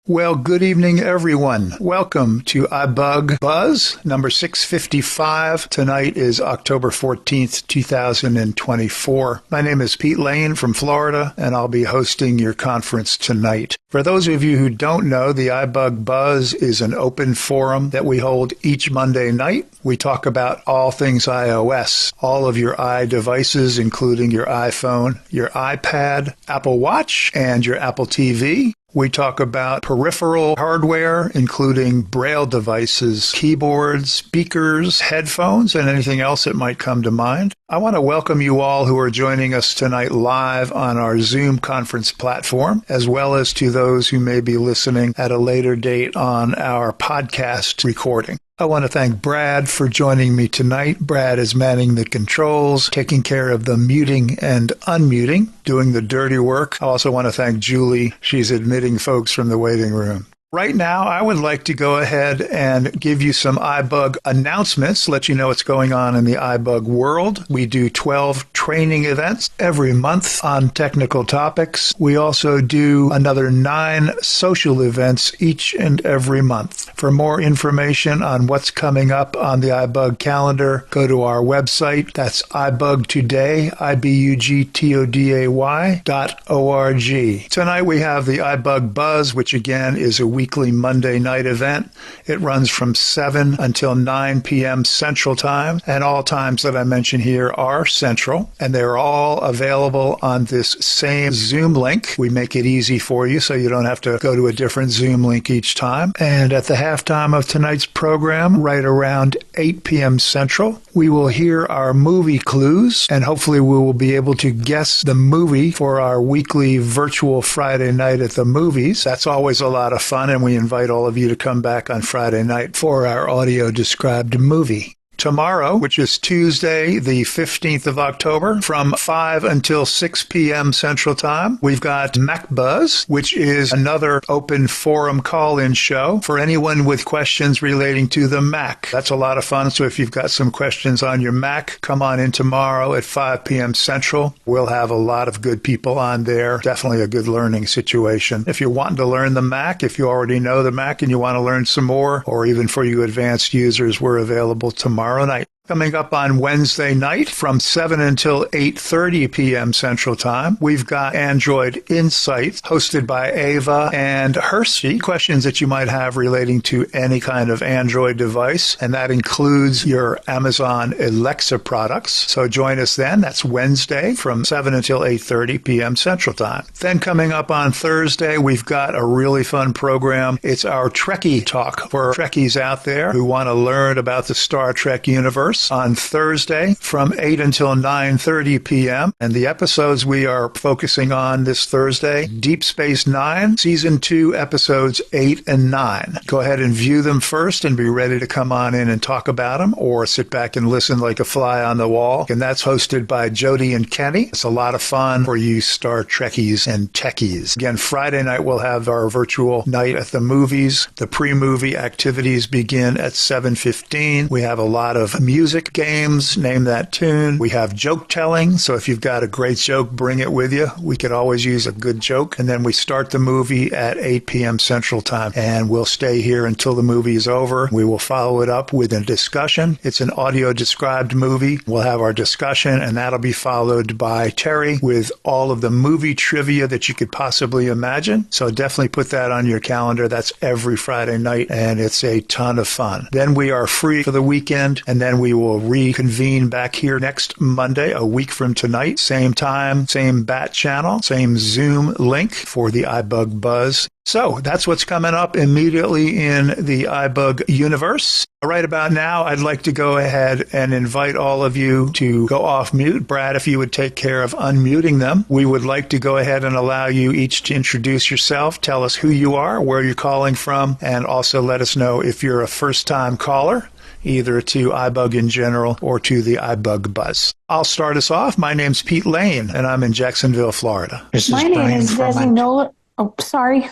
Well, good evening, everyone. Welcome to iBUG Buzz, number 655. Tonight is October 14th, 2024. My name is Pete Lane from Florida, and I'll be hosting your conference tonight. For those of you who don't know, the iBUG Buzz is an open forum that we hold each Monday night. We talk about all things iOS, all of your iDevices, including your iPhone, your iPad, Apple Watch, and your Apple TV. We talk about peripheral hardware, including Braille devices, keyboards, speakers, headphones, and anything else that might come to mind. I want to welcome you all who are joining us tonight live on our Zoom conference platform, as well as to those who may be listening at a later date on our podcast recording. I want to thank Brad for joining me tonight. Brad is manning the controls, taking care of the muting and unmuting, doing the dirty work. I also want to thank Julie. She's admitting folks from the waiting room. Right now, I would like to go ahead and give you some iBUG announcements, let you know what's going on in the iBUG world. We do 12 training events every month on technical topics. We also do another 9 social events each and every month. For more information on what's coming up on the iBUG calendar, go to our website. That's iBUGtoday, iBUGtoday.org. Tonight we have the iBUG Buzz, which again is a weekly Monday night event. It runs from 7 until 9 p.m. Central Time, and all times that I mention here are Central, and they're all available on this same Zoom link. We make it easy for you so you don't have to go to a different Zoom link each time. And at the halftime of tonight's program, right around 8 p.m. Central, we will hear our movie clues, and hopefully we will be able to guess the movie for our weekly virtual Friday night at the movies. That's always a lot of fun, and we invite all of you to come back on Friday night for our audio-described movie. Tomorrow, which is Tuesday, the 15th of October, from 5 until 6 p.m. Central Time, we've got Mac Buzz, which is another open forum call-in show for anyone with questions relating to the Mac. That's a lot of fun, so if you've got some questions on your Mac, come on in tomorrow at 5 p.m. Central. We'll have a lot of good people on there. Definitely a good learning situation. If you're wanting to learn the Mac, if you already know the Mac and you want to learn some more, or even for you advanced users, we're available tomorrow night. Coming up on Wednesday night from 7 until 8:30 p.m. Central Time, we've got Android Insights hosted by Ava and Hershey. Questions that you might have relating to any kind of Android device, and that includes your Amazon Alexa products. So join us then. That's Wednesday from 7 until 8:30 p.m. Central Time. Then coming up on Thursday, we've got a really fun program. It's our Trekkie Talk for Trekkies out there who want to learn about the Star Trek universe. On Thursday from 8 until 9:30 p.m. And the episodes we are focusing on this Thursday, Deep Space Nine, Season 2, Episodes 8 and 9. Go ahead and view them first and be ready to come on in and talk about them, or sit back and listen like a fly on the wall. And that's hosted by Jody and Kenny. It's a lot of fun for you Star Trekkies and techies. Again, Friday night we'll have our virtual night at the movies. The pre-movie activities begin at 7:15. We have a lot of music, games, name that tune. We have joke telling, so if you've got a great joke, bring it with you. We could always use a good joke. And then we start the movie at 8 p.m. Central Time, and we'll stay here until the movie is over. We will follow it up with a discussion. It's an audio-described movie. We'll have our discussion, and that'll be followed by Terry with all of the movie trivia that you could possibly imagine. So definitely put that on your calendar. That's every Friday night, and it's a ton of fun. Then we are free for the weekend, and then we will reconvene back here next Monday, a week from tonight. Same time, same bat channel, same Zoom link for the iBUG Buzz. So that's what's coming up immediately in the iBUG universe. Right about now, I'd like to go ahead and invite all of you to go off mute. Brad, if you would take care of unmuting them. We would like to go ahead and allow you each to introduce yourself, tell us who you are, where you're calling from, and also let us know if you're a first-time caller, either to iBUG in general or to the iBUG Buzz. I'll start us off. My name's Pete Lane, and I'm in Jacksonville, Florida. My name is Desi Noller. Oh, sorry,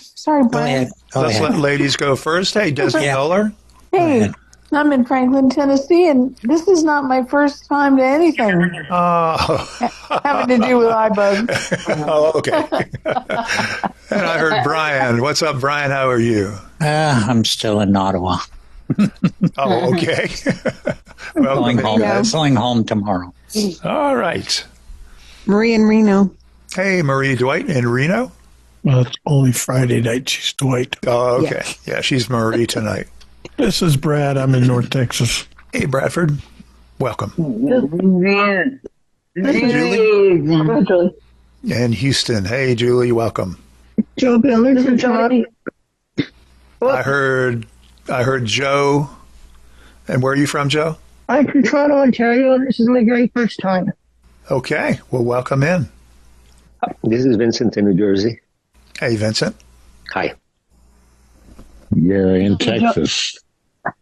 Brian. Let's let ladies go first. Hey, Desi Noller. Hey. I'm in Franklin, Tennessee, and this is not my first time to anything having to do with iBUG. Oh, okay. And I heard Brian. What's up, Brian? How are you? I'm still in Ottawa. Oh, okay. Going home tomorrow. All right. Marie in Reno. Hey, Marie Dwight in Reno. Well, it's only Friday night. She's Dwight. Oh, okay. Yeah, she's Marie tonight. This is Brad. I'm in North Texas. Hey, Bradford. Welcome. Hey, Julie. And Houston. Hey, Julie. Welcome. Joe Biller. This is Jody. I heard Joe. And where are you from, Joe? I'm from Toronto, Ontario. This is my very first time. Okay. Well, welcome in. This is Vincent in New Jersey. Hey, Vincent. Hi. Gary in Texas.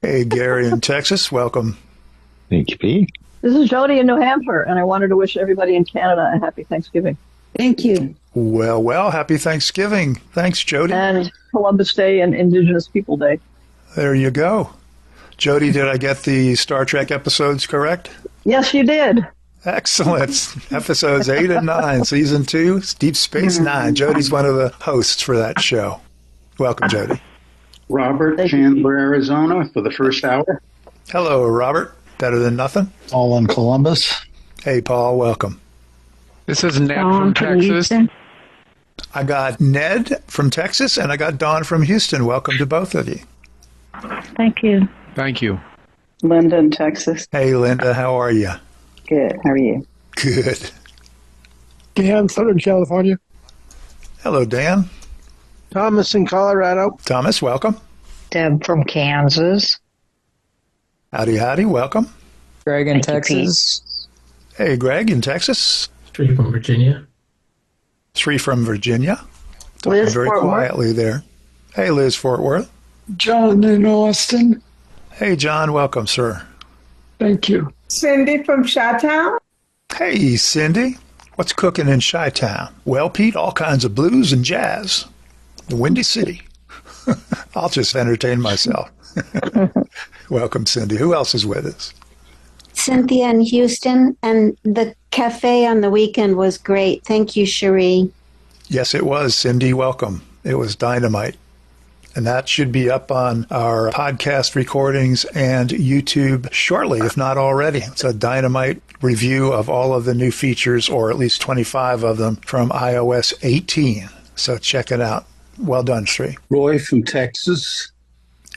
Hey, Gary in Texas. Welcome. Thank you, Pete. This is Jody in New Hampshire, and I wanted to wish everybody in Canada a happy Thanksgiving. Thank you. Well, happy Thanksgiving. Thanks, Jody. And Columbus Day and Indigenous People Day. There you go. Jody, did I get the Star Trek episodes correct? Yes, you did. Excellent. Episodes 8 and 9, Season 2, Deep Space Nine. Jody's one of the hosts for that show. Welcome, Jody. Robert, Chandler, Arizona, for the first hour. Hello, Robert. Better than nothing. All in Columbus. Hey, Paul. Welcome. This is Ned from Texas. I got Ned from Texas, and I got Dawn from Houston. Welcome to both of you. Thank you. Thank you. Linda in Texas. Hey, Linda. How are you? Good. How are you? Good. Dan, Southern California. Hello, Dan. Thomas in Colorado. Thomas, welcome. Deb from Kansas. Howdy. Welcome. Greg in Texas. Hey, Greg in Texas. 3 from Virginia. 3 from Virginia. Talking Liz, very Fort Worth. quietly there. Hey, Liz, Fort Worth. John in Austin. Hey, John. Welcome, sir. Thank you. Cindy from Chi-Town. Hey, Cindy. What's cooking in Chi-Town? Well, Pete, all kinds of blues and jazz. The Windy City. I'll just entertain myself. Welcome, Cindy. Who else is with us? Cynthia in Houston, and the cafe on the weekend was great. Thank you, Cherie. Yes, it was. Cindy, welcome. It was dynamite. And that should be up on our podcast recordings and YouTube shortly, if not already. It's a dynamite review of all of the new features, or at least 25 of them, from iOS 18. So check it out. Well done, Sri. Roy from Texas.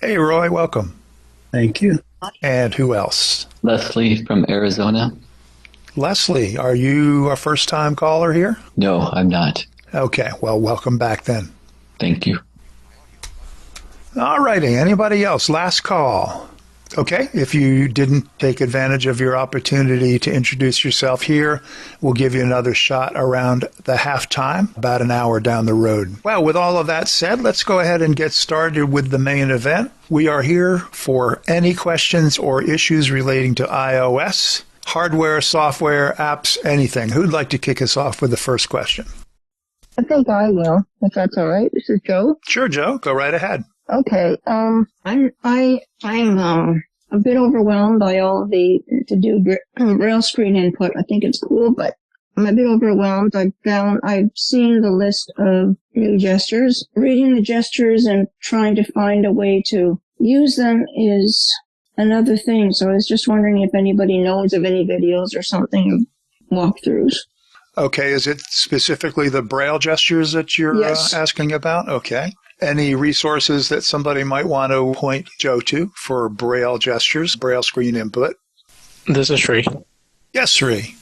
Hey, Roy, welcome. Thank you. And who else? Leslie from Arizona. Leslie, are you a first-time caller here? No, I'm not. Okay, well, welcome back then. Thank you. All righty, anybody else? Last call. Okay, if you didn't take advantage of your opportunity to introduce yourself here, we'll give you another shot around the halftime, about an hour down the road. Well, with all of that said, let's go ahead and get started with the main event. We are here for any questions or issues relating to iOS, hardware, software, apps, anything. Who'd like to kick us off with the first question? I think I will, if that's all right. This is Joe. Sure, Joe. Go right ahead. Okay. I'm a bit overwhelmed by all of the to do braille screen input. I think it's cool, but I'm a bit overwhelmed. I've seen the list of new gestures. Reading the gestures and trying to find a way to use them is another thing. So I was just wondering if anybody knows of any videos or something, walkthroughs. Okay. Is it specifically the braille gestures that you're asking about? Okay. Any resources that somebody might want to point Joe to for braille gestures, braille screen input? This is Sri. Yes, Sri.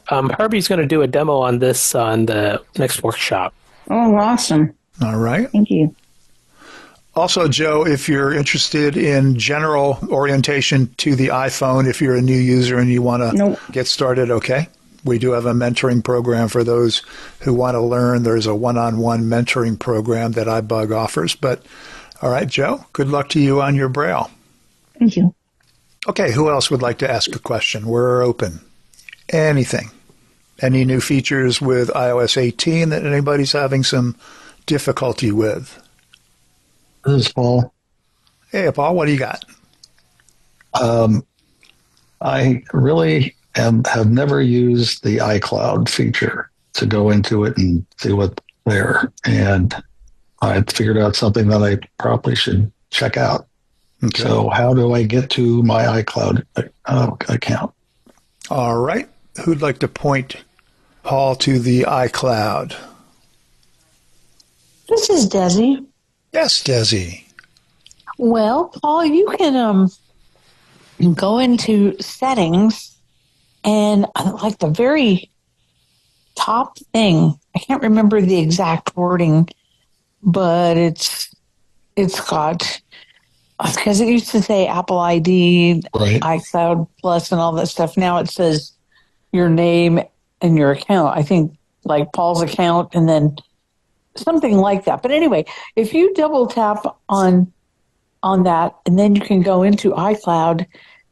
Herbie's going to do a demo on this on the next workshop. Oh, awesome. All right. Thank you. Also, Joe, if you're interested in general orientation to the iPhone, if you're a new user and you want to get started, okay. We do have a mentoring program for those who want to learn. There's a one-on-one mentoring program that iBUG offers. But, all right, Joe, good luck to you on your braille. Thank you. Okay, who else would like to ask a question? We're open. Anything. Any new features with iOS 18 that anybody's having some difficulty with? This is Paul. Hey, Paul, what do you got? I really have never used the iCloud feature to go into it and see what's there. And I figured out something that I probably should check out. Okay. So how do I get to my iCloud account? All right. Who'd like to point Paul to the iCloud? This is Desi. Yes, Desi. Well, Paul, you can go into settings and like the very top thing, I can't remember the exact wording, but it's got, because it used to say Apple ID, right, iCloud Plus and all that stuff. Now it says your name and your account. I think like Paul's account and then something like that. But anyway, if you double tap on that, and then you can go into iCloud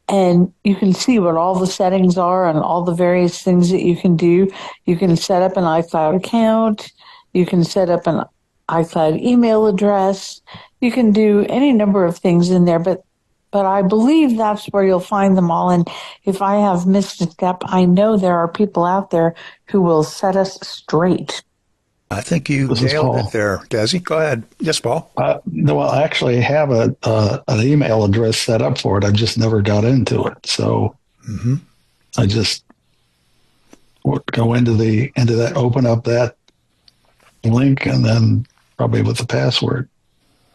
and you can see what all the settings are and all the various things that you can do. You can set up an iCloud account. You can set up an iCloud email address. You can do any number of things in there, but I believe that's where you'll find them all. And if I have missed a step, I know there are people out there who will set us straight. I think you nailed it there, Desi. Go ahead. Yes, Paul. No, well, I actually have an email address set up for it. I just never got into it. So I just would go into that, open up that link, and then probably with the password.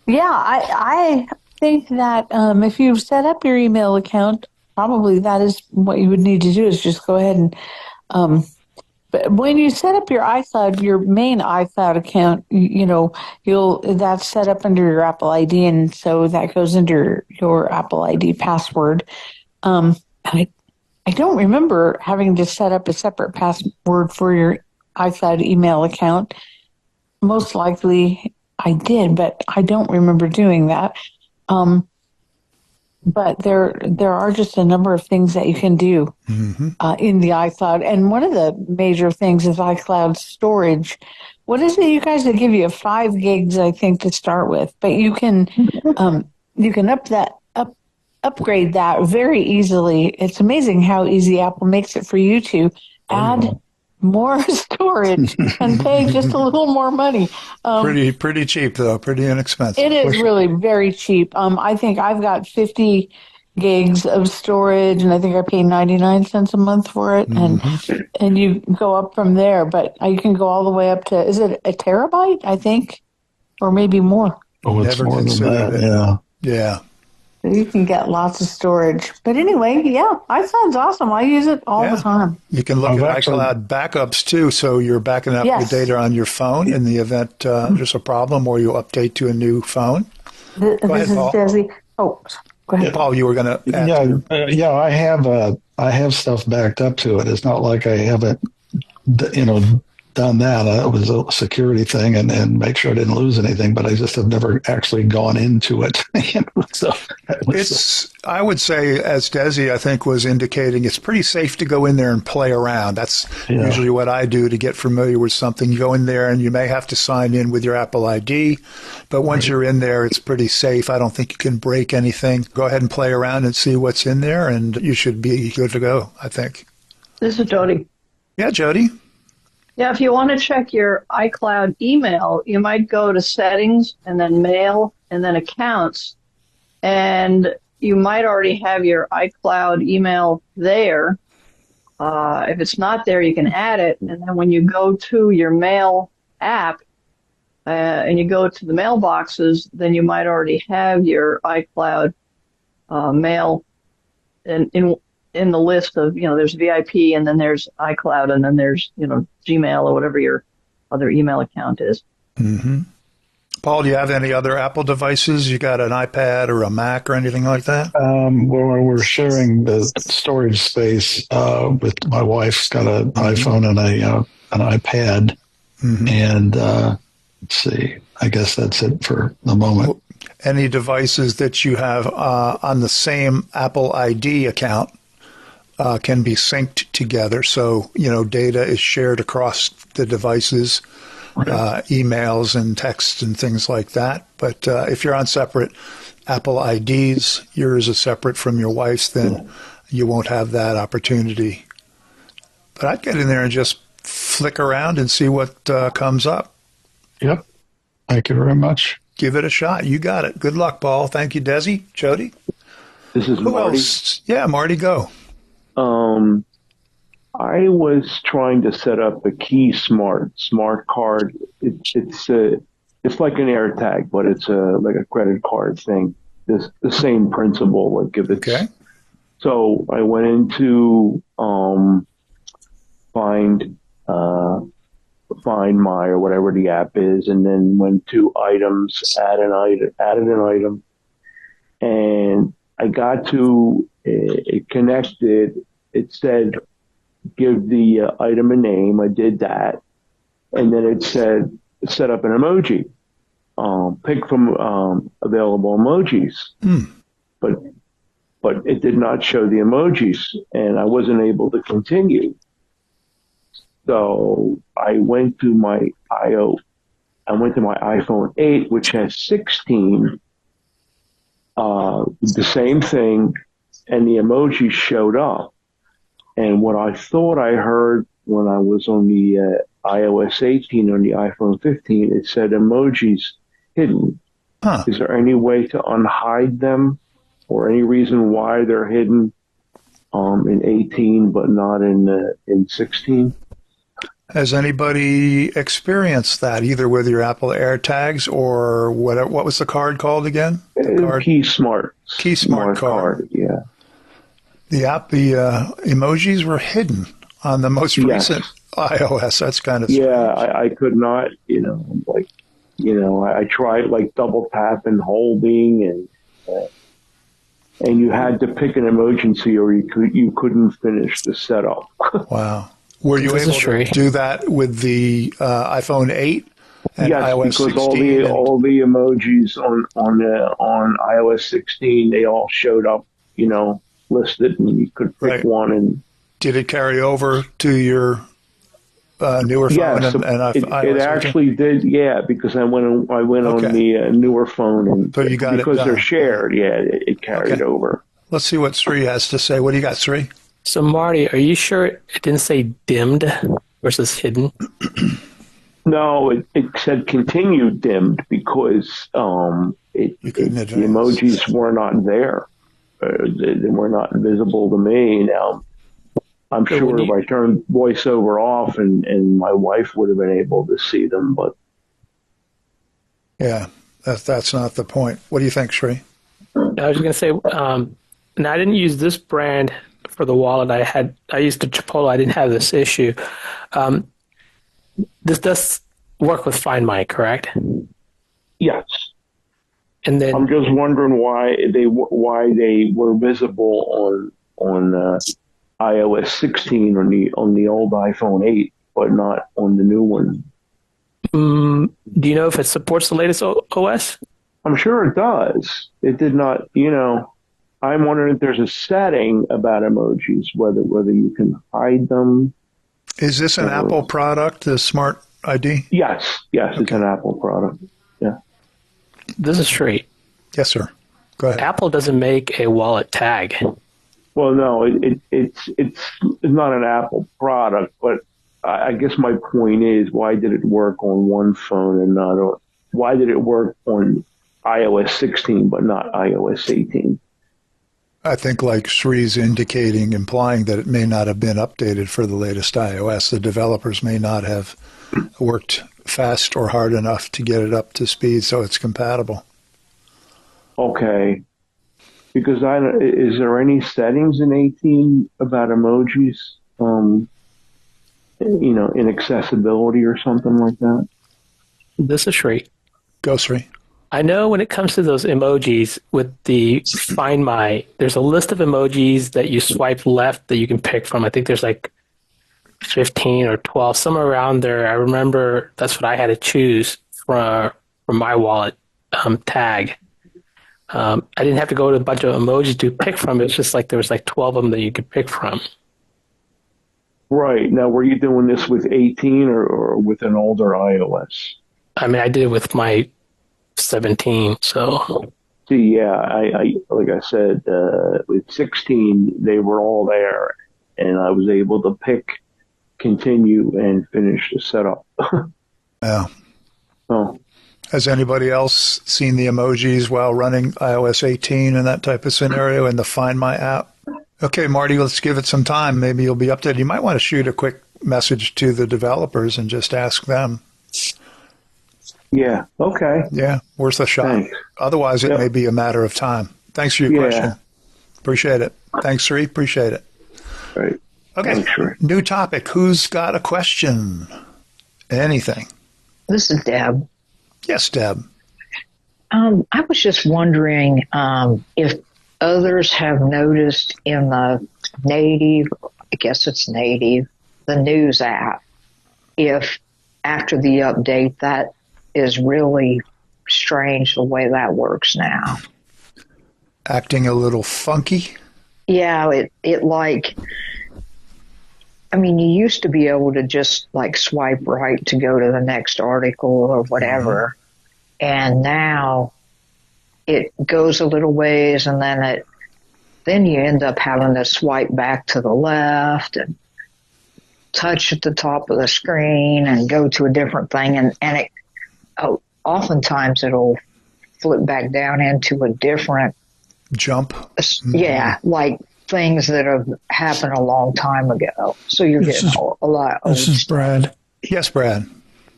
Yeah, I think that if you've set up your email account, probably that is what you would need to do, is just go ahead and but when you set up your iCloud, your main iCloud account, that's set up under your Apple ID, and so that goes under your Apple ID password. I don't remember having to set up a separate password for your iCloud email account. Most likely I did, but I don't remember doing that. But there are just a number of things that you can do in the iCloud. And one of the major things is iCloud storage. What is it, you guys? They give you 5 gigs, I think, to start with. But you can upgrade that very easily. It's amazing how easy Apple makes it for you to add more storage and pay just a little more money. Pretty cheap, though. Pretty inexpensive. It is really very cheap. I think I've got 50 gigs of storage, and I think I pay 99 cents a month for it. And you go up from there, but you can go all the way up to, is it a terabyte, I think, or maybe more? Oh, it's more than that, yeah. So you can get lots of storage. But anyway, yeah, iCloud's awesome. I use it all the time. You can look at iCloud backups, too, so you're backing up your data on your phone in the event there's a problem or you update to a new phone. Go ahead, Paul. Desi. Oh, go ahead. Paul, you were going to add I have stuff backed up to it. It's not like I haven't, done that. It was a security thing and make sure I didn't lose anything, but I just have never actually gone into it. I would say, as Desi, I think, was indicating, it's pretty safe to go in there and play around. That's usually what I do to get familiar with something. You go in there and you may have to sign in with your Apple ID, but once you're in there, it's pretty safe. I don't think you can break anything. Go ahead and play around and see what's in there, and you should be good to go, I think. This is Jody. Yeah, Jody. Yeah, if you want to check your iCloud email, you might go to settings and then mail and then accounts. And you might already have your iCloud email there. If it's not there, you can add it. And then when you go to your mail app and you go to the mailboxes, then you might already have your iCloud mail in the list of, there's VIP and then there's iCloud and then there's, Gmail or whatever your other email account is. Paul, do you have any other Apple devices? You got an iPad or a Mac or anything like that? We're sharing the storage space with my wife's got an iPhone and an iPad. And let's see, I guess that's it for the moment. Any devices that you have on the same Apple ID account can be synced together. So, data is shared across the devices. emails and texts and things like that. But if you're on separate Apple IDs, yours is separate from your wife's, then you won't have that opportunity. But I'd get in there and just flick around and see what comes up. Yep. Thank you very much. Give it a shot. You got it. Good luck, Paul. Thank you, Desi. Jody? This is Who Marty. else? Yeah, Marty, go. I was trying to set up a Key smart card. It's like an AirTag, but it's like a credit card thing. It's the same principle. Like if it's okay. So I went into Find My or whatever the app is, and then went to items, added an item, and I got to it connected. It said, give the item a name. I did that. And then it said, set up an emoji. Pick from available emojis. But it did not show the emojis, and I wasn't able to continue. So I went to my iPhone 8, which has 16, the same thing, and the emojis showed up. And what I thought I heard when I was on the iOS 18 on the iPhone 15, it said emojis hidden. Is there any way to unhide them, or any reason why they're hidden in 18 but not in 16? Has anybody experienced that, either with your Apple AirTags or what was the card called again? Key Smart. Key Smart card. Yeah. The emojis were hidden on the most recent iOS. That's kind of strange. Yeah, I could not, I tried like double tap and holding, and you had to pick an emergency or you couldn't finish the setup. Wow. Were you able to do that with the iPhone 8 and iOS 16? Because all the emojis on iOS 16, they all showed up, listed, and you could pick one. And did it carry over to your newer phone? Yes, and iOS? It actually did. Yeah, because I went on the newer phone, and so you got because it they're shared. Yeah, it carried over. Let's see what Sri has to say. What do you got, Sri? So, Marty, are you sure it didn't say dimmed versus hidden? No, it said continued dimmed because the emojis were not there. They were not visible to me. Now, I'm sure if I turned voiceover off and my wife would have been able to see them, but... Yeah, that's not the point. What do you think, Sri? I was going to say, now I didn't use this brand for the wallet. I used the Chipotle. I didn't have this issue. This does work with Find My, correct? Yes. And then I'm just wondering why they were visible on iOS 16 on the old iPhone 8, but not on the new one. Do you know if it supports the latest OS? I'm sure it does. It did not. I'm wondering if there's a setting about emojis, whether you can hide them. Is this an Apple product, the Smart ID? Yes, okay. It's an Apple product. Yeah. This is straight. Yes, sir. Go ahead. Apple doesn't make a wallet tag. Well, no, it's not an Apple product, but I guess my point is, why did it work on one phone and not on? Why did it work on iOS 16 but not iOS 18? I think, like Sri's implying that it may not have been updated for the latest iOS. The developers may not have worked fast or hard enough to get it up to speed so it's compatible. Okay. Because is there any settings in 18 about emojis, inaccessibility or something like that? This is Sri. Go, Sri. I know when it comes to those emojis with the Find My, there's a list of emojis that you swipe left that you can pick from. I think there's like 15 or 12, somewhere around there. I remember that's what I had to choose for my wallet tag. I didn't have to go to a bunch of emojis to pick from. It's just like there was like 12 of them that you could pick from. Right. Now, were you doing this with 18 or with an older iOS? I mean, I did it with my 17, so. See, yeah, I like I said, with 16, they were all there, and I was able to pick continue and finish the setup. Yeah. Oh. Has anybody else seen the emojis while running iOS 18 and that type of scenario in the Find My app? Okay, Marty, let's give it some time. Maybe you'll be updated. You might want to shoot a quick message to the developers and just ask them. Yeah, okay. Yeah, worth a shot. Thanks. Otherwise, it may be a matter of time. Thanks for your question. Appreciate it. Thanks, Sri. Appreciate it. Right. Okay, Thanks, Sri. New topic. Who's got a question? Anything? This is Deb. Yes, Deb. I was just wondering if others have noticed in the native, I guess it's native, the news app, if after the update that is really strange the way that works now. Acting a little funky? Yeah, it like, I mean, you used to be able to just like swipe right to go to the next article or whatever. And now it goes a little ways and then you end up having to swipe back to the left and touch at the top of the screen and go to a different thing. And it, oftentimes it'll flip back down into a different jump. Yeah. Like things that have happened a long time ago. So you're getting a lot. This is Brad. Yes, Brad.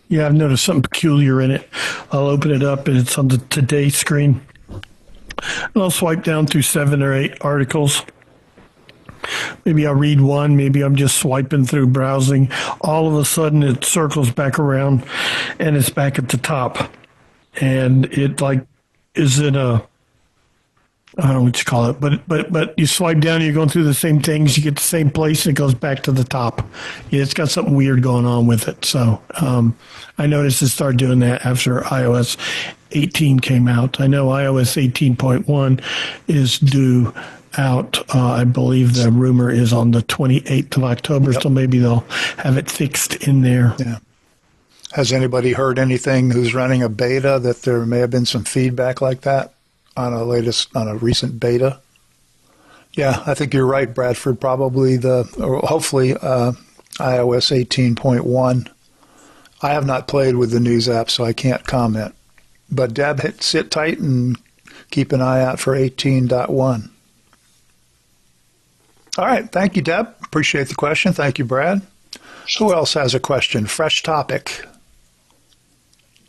Yeah, I've noticed something peculiar in it. I'll open it up and it's on the Today screen. And I'll swipe down through 7 or 8 articles. Maybe I'll read one. Maybe I'm just swiping through browsing. All of a sudden it circles back around and it's back at the top. And it like is in a, I don't know what you call it, but you swipe down, you're going through the same things, you get the same place, and it goes back to the top. Yeah, it's got something weird going on with it. So I noticed it started doing that after iOS 18 came out. I know iOS 18.1 is due out. I believe the rumor is on the 28th of October, so maybe they'll have it fixed in there. Yeah. Has anybody heard anything who's running a beta that there may have been some feedback like that? On a recent beta. Yeah, I think you're right, Bradford. Probably hopefully iOS 18.1. I have not played with the news app, so I can't comment. But Deb, sit tight and keep an eye out for 18.1. All right, thank you, Deb. Appreciate the question. Thank you, Brad. Who else has a question? Fresh topic.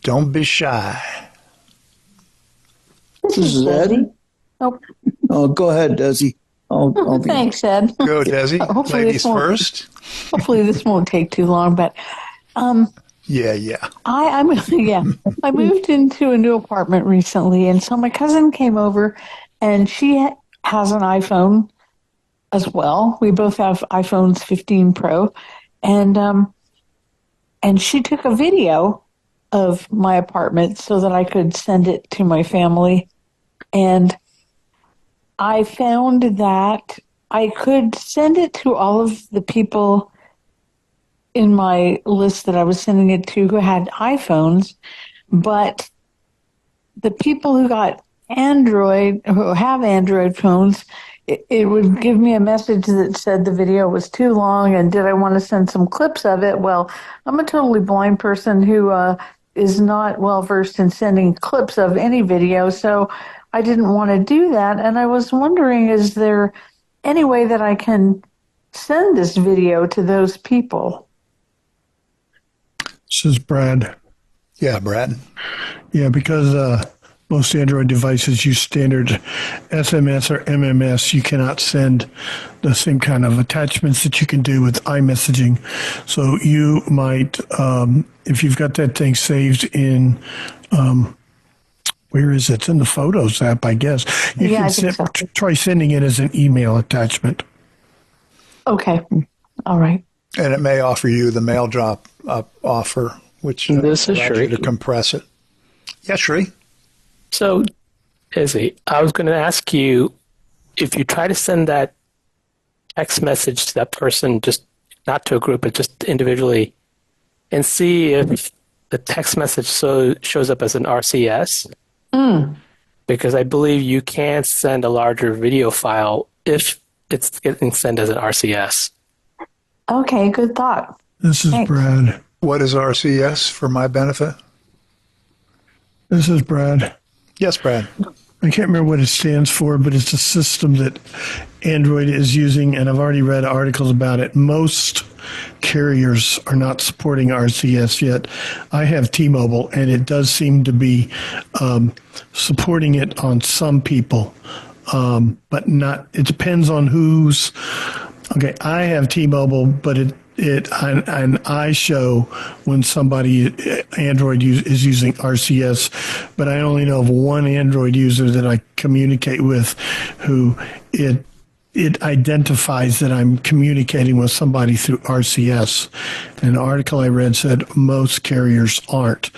Don't be shy. This is Ed. Oh, go ahead, Desi. Thanks, Ed. Go, Desi. Ladies first. Hopefully this won't take too long, but yeah. I moved into a new apartment recently, and so my cousin came over, and she has an iPhone as well. We both have iPhones 15 Pro, and she took a video of my apartment so that I could send it to my family. And I found that I could send it to all of the people in my list that I was sending it to who had iPhones, but the people who got who have Android phones, it would give me a message that said the video was too long and did I want to send some clips of it? Well, I'm a totally blind person who is not well versed in sending clips of any video, so I didn't want to do that. And I was wondering, is there any way that I can send this video to those people? This is Brad. Yeah, Brad. Yeah, because most Android devices use standard SMS or MMS. You cannot send the same kind of attachments that you can do with iMessaging. So you might, if you've got that thing saved in, where is it? It's in the Photos app, I guess. You can try sending it as an email attachment. Okay. All right. And it may offer you the mail drop offer, which this is allows Shri. you to compress it. Yes, Shri. So, Izzy, I was going to ask you, if you try to send that text message to that person just not to a group, but just individually, and see if the text message shows up as an RCS. Because I believe you can send a larger video file if it's getting sent as an RCS. Okay, good thought. This is Thanks. Brad. What is RCS for my benefit? This is Brad. Yes, Brad. I can't remember what it stands for, but it's a system that Android is using, and I've already read articles about it. Most carriers are not supporting RCS yet. I have T-Mobile, and it does seem to be supporting it on some people, but not. It depends on who's. Okay, I have T-Mobile, but an I show when somebody Android is using RCS, but I only know of one Android user that I communicate with who it identifies that I'm communicating with somebody through RCS. An article I read said most carriers aren't.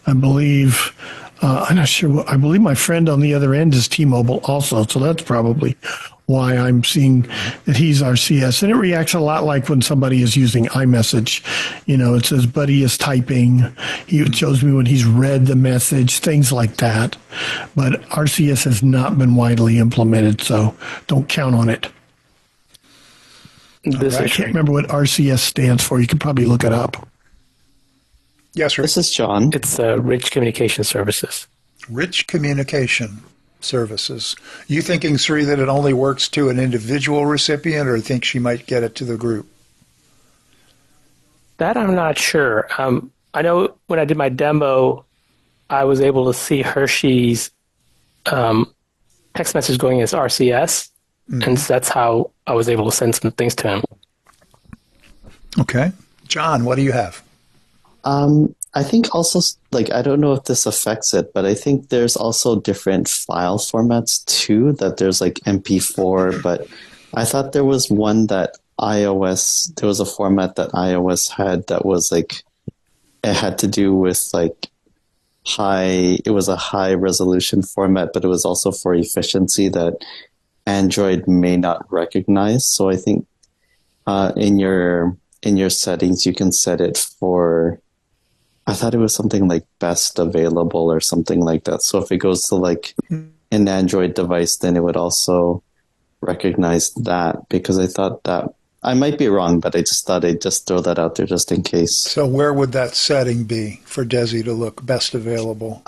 I believe I'm not sure. I believe my friend on the other end is T-Mobile also, so that's probably why I'm seeing that he's RCS. And it reacts a lot like when somebody is using iMessage. It says, buddy is typing. It shows me when he's read the message, things like that. But RCS has not been widely implemented, so don't count on it. I can't remember what RCS stands for. You can probably look it up. Yes, sir. This is John. It's Rich Communication Services. Rich Communication Services. You thinking, Sri, that it only works to an individual recipient, or think she might get it to the group? That I'm not sure. I know when I did my demo, I was able to see Hershey's text message going as RCS, and so that's how I was able to send some things to him. Okay. John, what do you have? I think also, I don't know if this affects it, but I think there's also different file formats too, that there's MP4, but I thought there was one that there was a format that iOS had that was it had to do with it was a high resolution format, but it was also for efficiency that Android may not recognize. So I think in your settings, you can set it for, I thought it was something like best available or something like that. So if it goes to an Android device, then it would also recognize that, because I thought that, I might be wrong, but I just thought I'd just throw that out there just in case. So where would that setting be for Desi to look best available?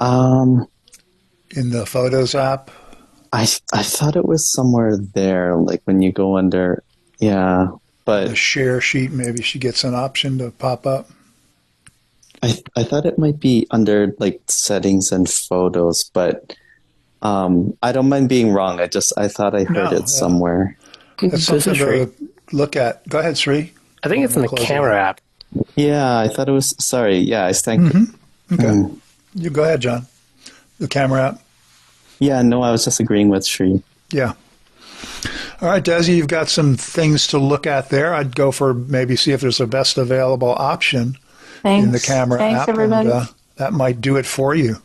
In the Photos app? I thought it was somewhere there, when you go under, but the share sheet, maybe she gets an option to pop up. I thought it might be under settings and photos, but I don't mind being wrong. I thought I heard it somewhere. That's something to look at. Go ahead, Sri. I think it's in the camera app. Yeah, I thought it was. Sorry. Yeah, I think. Okay. You go ahead, John. The camera app. Yeah, no, I was just agreeing with Sri. Yeah. All right, Desi, you've got some things to look at there. I'd go for maybe see if there's a best available option in the camera app. Everybody. And that might do it for you.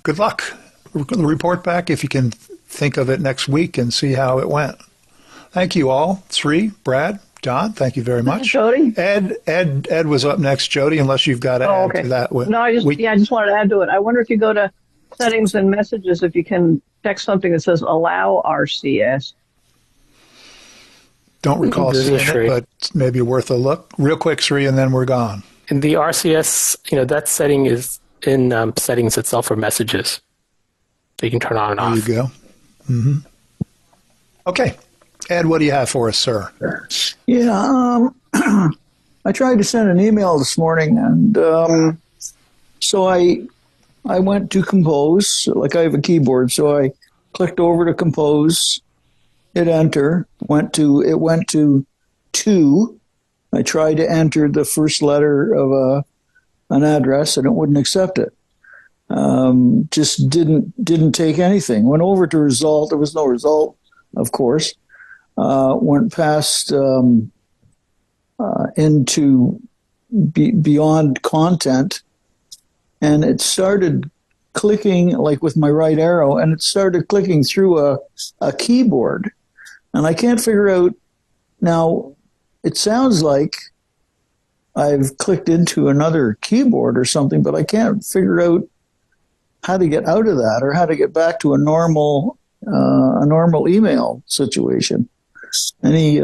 Good luck. Report back if you can think of it next week and see how it went. Thank you all. Sri, Brad, John, thank you very much. Jody? Ed was up next, Jody, unless you've got to add to that. No, I just wanted to add to it. I wonder if you go to settings and messages, if you can check something that says allow RCS. Don't recall seeing it, but it's maybe worth a look. Real quick, Sri, and then we're gone. And the RCS, that setting is in settings itself for messages. So you can turn on and off. There you go. Okay. Ed, what do you have for us, sir? Yeah, I tried to send an email this morning, and so I went to Compose. I have a keyboard, so I clicked over to Compose, hit enter, it went to 2. I tried to enter the first letter of an address, and it wouldn't accept it. Just didn't take anything. Went over to result. There was no result, of course. Went past into beyond content, and it started clicking with my right arrow, and it started clicking through a keyboard, and I can't figure out now. It sounds like I've clicked into another keyboard or something, but I can't figure out how to get out of that or how to get back to a normal email situation. Any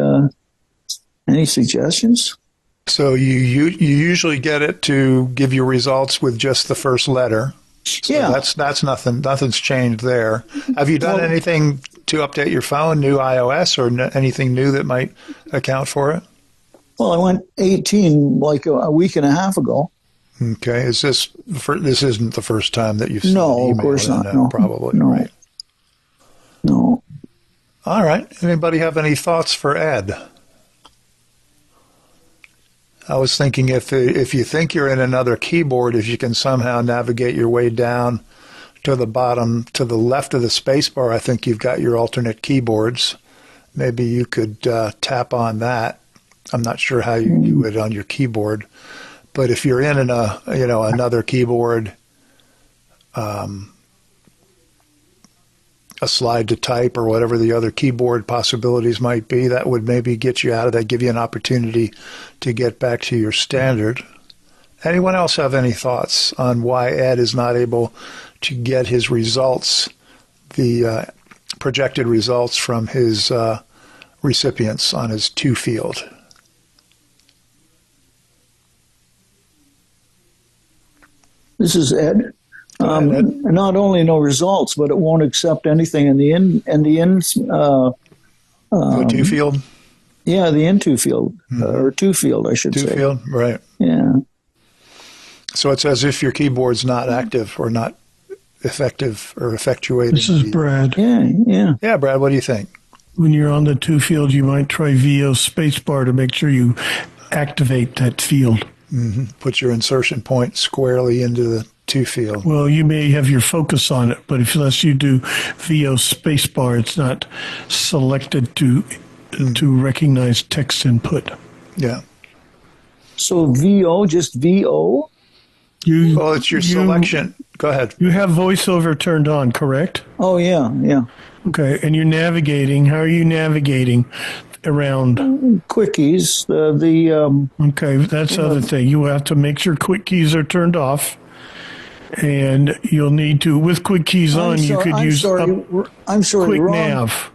suggestions? So you usually get it to give you results with just the first letter. So yeah, that's nothing. Nothing's changed there. Have you done anything to update your phone, new iOS, or anything new that might account for it? Well, I went 18 like a week and a half ago. Okay, this isn't the first time that you've seen No, of course not. No, probably no. Right. No. All right. Anybody have any thoughts for Ed? I was thinking if you think you're in another keyboard, if you can somehow navigate your way down to the bottom, to the left of the spacebar, I think you've got your alternate keyboards. Maybe you could tap on that. I'm not sure how you do it on your keyboard, but if you're in another keyboard, a slide to type or whatever the other keyboard possibilities might be, that would maybe get you out of that, give you an opportunity to get back to your standard. Anyone else have any thoughts on why Ed is not able to get his results, the projected results from his recipients on his to field? This is Ed. Not only no results, but it won't accept anything in the to field. Yeah, the into field or to field, I should say. To field, right? Yeah. So it's as if your keyboard's not active or not effective or effectuating. This is Brad. Yeah. Brad, what do you think? When you're on the to field, you might try VO spacebar to make sure you activate that field. Mm-hmm. Put your insertion point squarely into the to field. Well, you may have your focus on it, but unless you do VO spacebar, it's not selected to recognize text input. Yeah. So VO, just VO? Well, it's your selection. Go ahead. You have voiceover turned on, correct? Oh, yeah. Okay, and you're navigating. How are you navigating around? Quickies. Okay, that's the other thing. You have to make sure quick keys are turned off. And you'll need to, with quick keys on, you could use quick nav.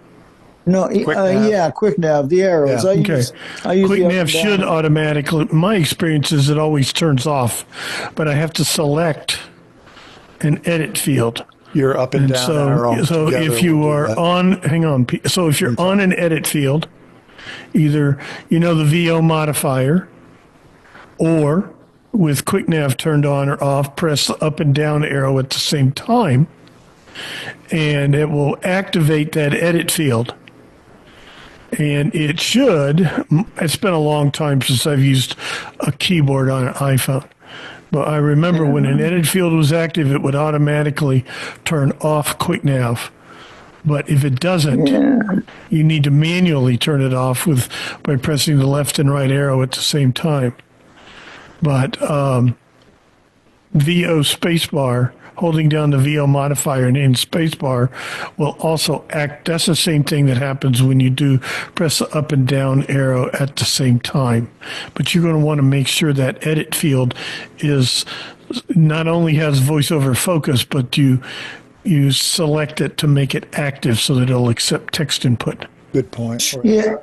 No, quick nav, the arrows. Yeah. I use quick nav should automatically, my experience is it always turns off, but I have to select an edit field. You're up and down arrow. So if you are on, so if you're on an edit field, either the VO modifier or with quick nav turned on or off, press the up and down arrow at the same time, and it will activate that edit field. And it's been a long time since I've used a keyboard on an iPhone. But I remember when an edit field was active, it would automatically turn off quick nav. But if it doesn't, you need to manually turn it off by pressing the left and right arrow at the same time. But VO spacebar, holding down the VO modifier and in spacebar will also act. That's the same thing that happens when you do press the up and down arrow at the same time. But you're going to want to make sure that edit field is not only has voiceover focus, but you select it to make it active so that it'll accept text input. Good point. Yeah.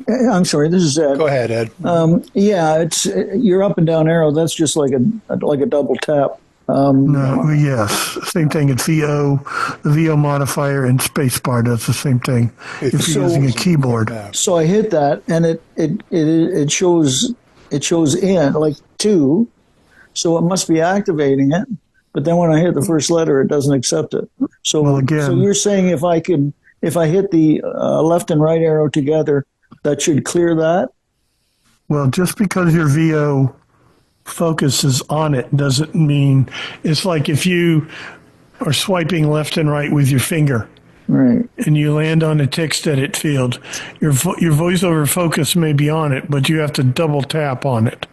I'm sorry, this is Ed. Go ahead, Ed. It's your up and down arrow. That's just like a double tap. Yes, same thing. It's the VO modifier and spacebar does the same thing if you're using a keyboard. So I hit that, and it shows in like 2, so it must be activating it. But then when I hit the first letter, it doesn't accept it. So you're saying if I hit the left and right arrow together, that should clear that? Well, just because your VO focus is on it doesn't mean it's like if you are swiping left and right with your finger, right, and you land on a text edit field. Your voiceover focus may be on it, but you have to double tap on it.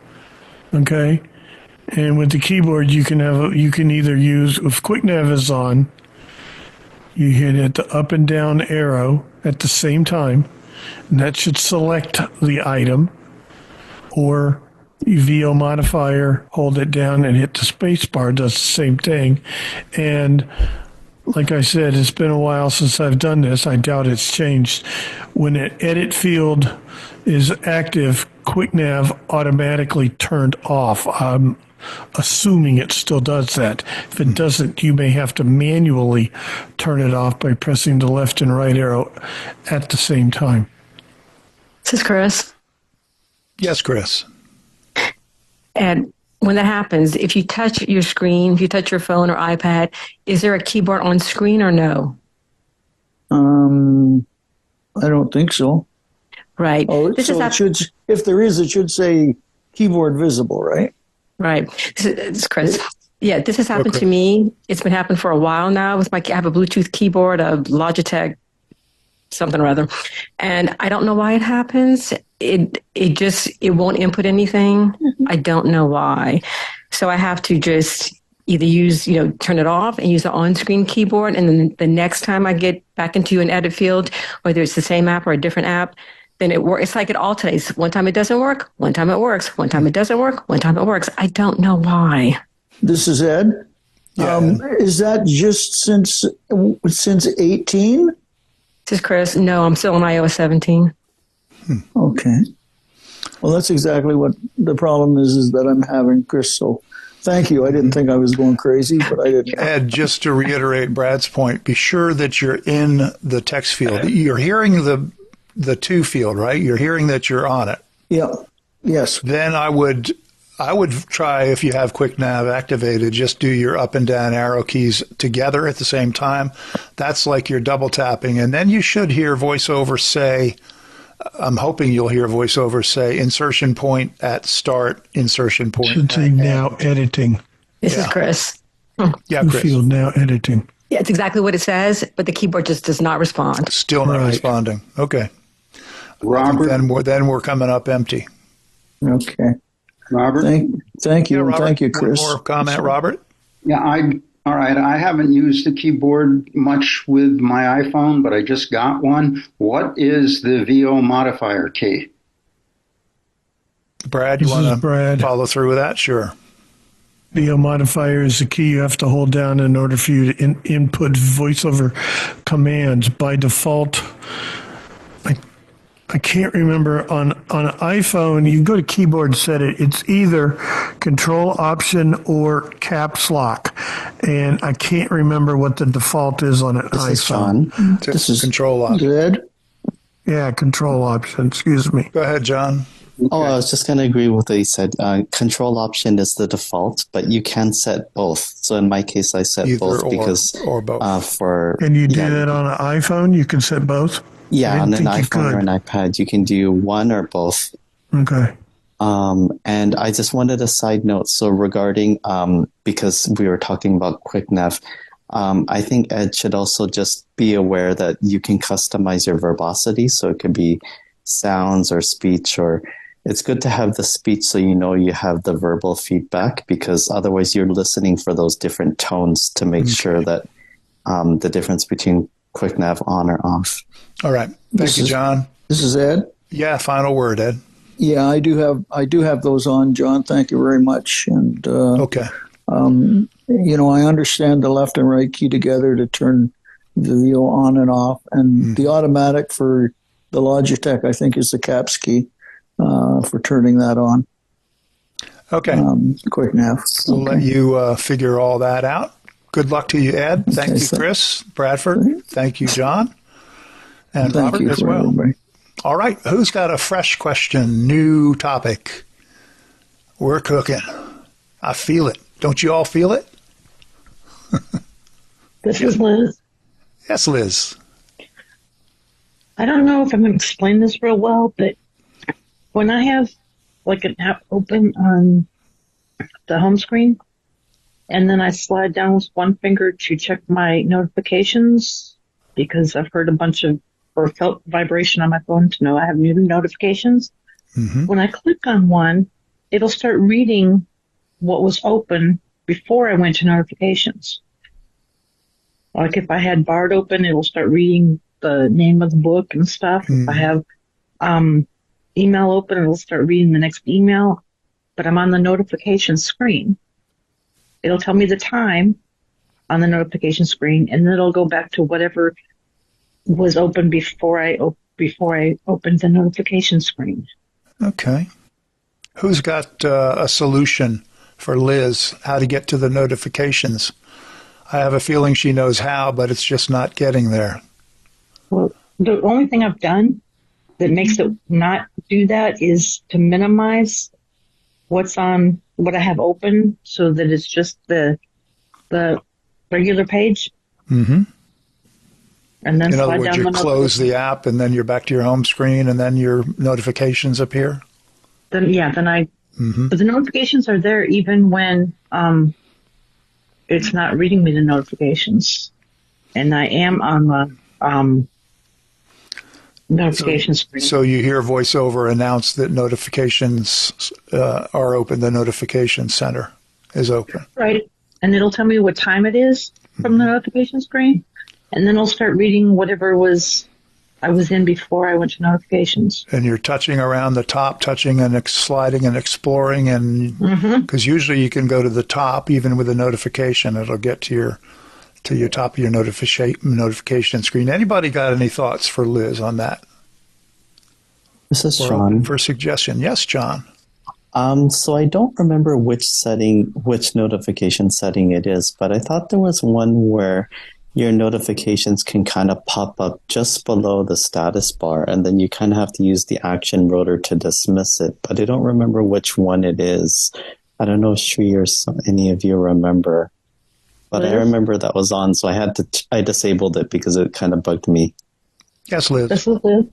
Okay, and with the keyboard, you can either use if quick nav is on, you hit it the up and down arrow at the same time. And that should select the item, or VO modifier, hold it down, and hit the space bar. Does the same thing. And like I said, it's been a while since I've done this. I doubt it's changed. When an edit field is active, QuickNav automatically turned off. I'm assuming it still does that. If it doesn't, you may have to manually turn it off by pressing the left and right arrow at the same time. This is Chris. Yes, Chris. And when that happens, if you touch your screen, if you touch your phone or iPad, is there a keyboard on screen or no? I don't think so. Right. Oh, so it should, if there is, it should say keyboard visible, right? Right. This is Chris. Yeah, this has happened to me. It's been happening for a while now. I have a Bluetooth keyboard, a Logitech, something or other, and I don't know why it happens. It won't input anything. I don't know why. So I have to just either use, turn it off and use the on-screen keyboard. And then the next time I get back into an edit field, whether it's the same app or a different app, then it works. It's like it alternates. One time it doesn't work. One time it works. One time it doesn't work. One time it works. I don't know why. This is Ed. Yeah. Is that just since 18? This is Chris. No, I'm still on iOS 17. Okay. Well, that's exactly what the problem is that I'm having, Chris. So thank you. I didn't think I was going crazy, but I didn't. Ed, just to reiterate Brad's point, be sure that you're in the text field. You're hearing the to field, right? You're hearing that you're on it. Yeah. Yes. Then I would try, if you have QuickNav activated, just do your up and down arrow keys together at the same time. That's like you're double tapping. And then you should hear VoiceOver say, I'm hoping you'll hear VoiceOver say insertion point at start, insertion point. Should say now editing. This is Chris. Yeah, Chris. Field now editing. Yeah, it's exactly what it says, but the keyboard just does not respond. Still not responding. Okay. Robert. Then we're coming up empty. Okay. Robert? Thank you. Yeah, Robert, thank you, Chris. One more comment, Robert? Yeah, all right. I haven't used the keyboard much with my iPhone, but I just got one. What is the VO modifier key? Brad, you want to follow through with that? Sure. VO modifier is the key you have to hold down in order for you to input VoiceOver commands. By default, I can't remember on an iPhone, you go to keyboard and set it. It's either Control Option or Caps Lock, and I can't remember what the default is on an iPhone. This is Control Option. Good. Yeah, Control Option. Excuse me. Go ahead, John. Oh, I was just going to agree with what he said. Control Option is the default, but you can set both. So in my case, I set both because or both. And you do that on an iPhone? You can set both? Yeah, on an iPhone or an iPad, you can do one or both. Okay. And I just wanted a side note. So regarding, because we were talking about QuickNav, I think Ed should also just be aware that you can customize your verbosity. So it could be sounds or speech, or it's good to have the speech so you know you have the verbal feedback, because otherwise you're listening for those different tones to make sure that the difference between QuickNav on or off. All right. Thank you, John. This is Ed. Yeah, final word, Ed. Yeah, I do have those on, John. Thank you very much. And okay. I understand the left and right key together to turn the VO on and off, and the automatic for the Logitech, I think, is the caps key for turning that on. Okay. QuickNav. We'll let you figure all that out. Good luck to you, Ed. Thank you, Chris Bradford. Thank you, John. And Thank Robert you as well. Everybody. All right. Who's got a fresh question, new topic? We're cooking. I feel it. Don't you all feel it? This is Liz. Yes, Liz. I don't know if I'm going to explain this real well, but when I have like an app open on the home screen, and then I slide down with one finger to check my notifications, because I've heard a bunch of, or felt vibration on my phone to know I have new notifications. Mm-hmm. When I click on one, it'll start reading what was open before I went to notifications. Like if I had Bard open, it will start reading the name of the book and stuff. If I have email open, it'll start reading the next email. but I'm on the notification screen. It'll tell me the time on the notification screen, and then it'll go back to whatever was open before I opened the notification screen. Okay. Who's got a solution for Liz, how to get to the notifications? I have a feeling she knows how, but it's just not getting there. Well, the only thing I've done that makes it not do that is to minimize what I have open so that it's just the regular page. Mm-hmm. And then in other slide words, down you close the app and then you're back to your home screen and then your notifications appear? But the notifications are there even when it's not reading me the notifications. And I am on the notification screen. So you hear VoiceOver announce that notifications are open, the notification center is open. Right. And it'll tell me what time it is from the notification screen. And then I'll start reading whatever I was in before I went to notifications. And you're touching around the top, touching and sliding and exploring, and because usually you can go to the top even with a notification. It'll get to your top of your notification screen. Anybody got any thoughts for Liz on that? This is We're Sean. open for suggestion. Yes, John. So I don't remember which notification setting it is, but I thought there was one where your notifications can kind of pop up just below the status bar, and then you kind of have to use the action rotor to dismiss it. But I don't remember which one it is. I don't know if Sri or any of you remember. But Liz? I remember that was on, so I disabled it because it kind of bugged me. Yes, Liz. This is Liz.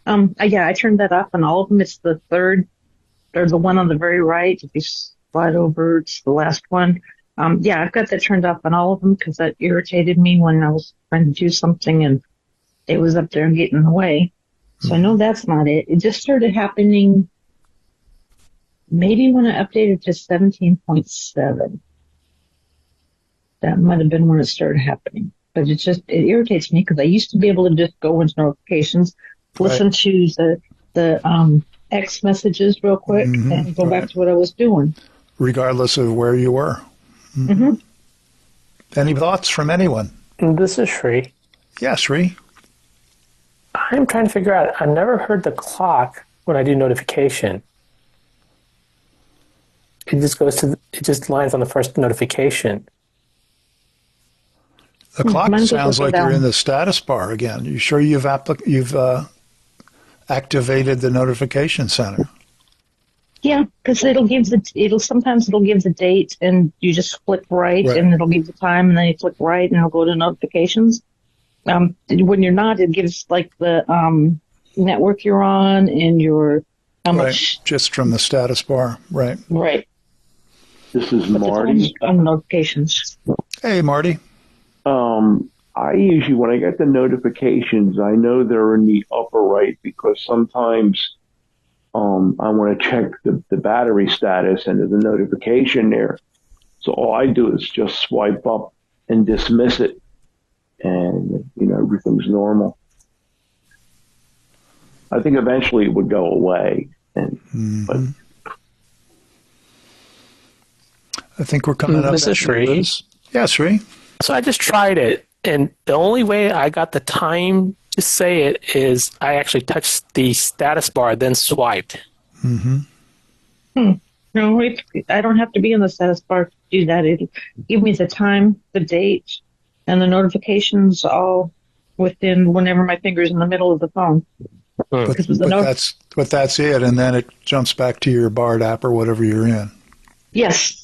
I turned that off on all of them. It's the third, or the one on the very right. If you slide over, it's the last one. I've got that turned off on all of them because that irritated me when I was trying to do something and it was up there and getting in the way. So I know that's not it. It just started happening maybe when I updated to 17.7. That might have been when it started happening. But it irritates me because I used to be able to just go into notifications, listen to the X messages real quick and go back to what I was doing. Regardless of where you were. Mm-hmm. Any thoughts from anyone? This is Sri. Yeah, Sri. I'm trying to figure out, I've never heard the clock when I do notification. It just lines on the first notification. The clock sounds like you're in the status bar again. You sure you've activated the notification center? Yeah, because sometimes it'll give the date and you just flick right and it'll give the time and then you flick right and it'll go to notifications. When you're not, it gives like the network you're on and how much. Just from the status bar. Right. Right. This is Marty. On notifications. Hey, Marty. I usually, when I get the notifications, I know they're in the upper right because sometimes I want to check the battery status and there's a notification there. So all I do is just swipe up and dismiss it. And, everything's normal. I think eventually it would go away. But I think we're coming up. This is Sri. Yeah, Sri. So I just tried it, and the only way I got the time to say it is I actually touched the status bar, then swiped. Mm-hmm. No, I don't have to be in the status bar to do that. It'll give me the time, the date, and the notifications all within whenever my finger's in the middle of the phone. But that's it, and then it jumps back to your BARD app or whatever you're in. Yes.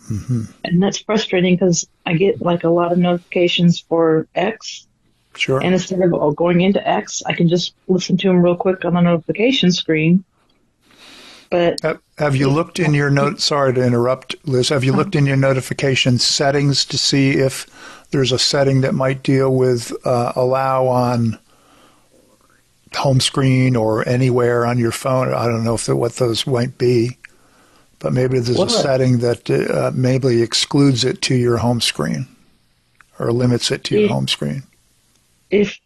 Mm-hmm. And that's frustrating because I get like a lot of notifications for X. Sure. And instead of going into X, I can just listen to them real quick on the notification screen. But have you looked in your sorry to interrupt, Liz. Have you looked in your notification settings to see if there's a setting that might deal with allow on home screen or anywhere on your phone? I don't know what those might be. But maybe there's a setting that maybe excludes it to your home screen or limits it to your home screen. If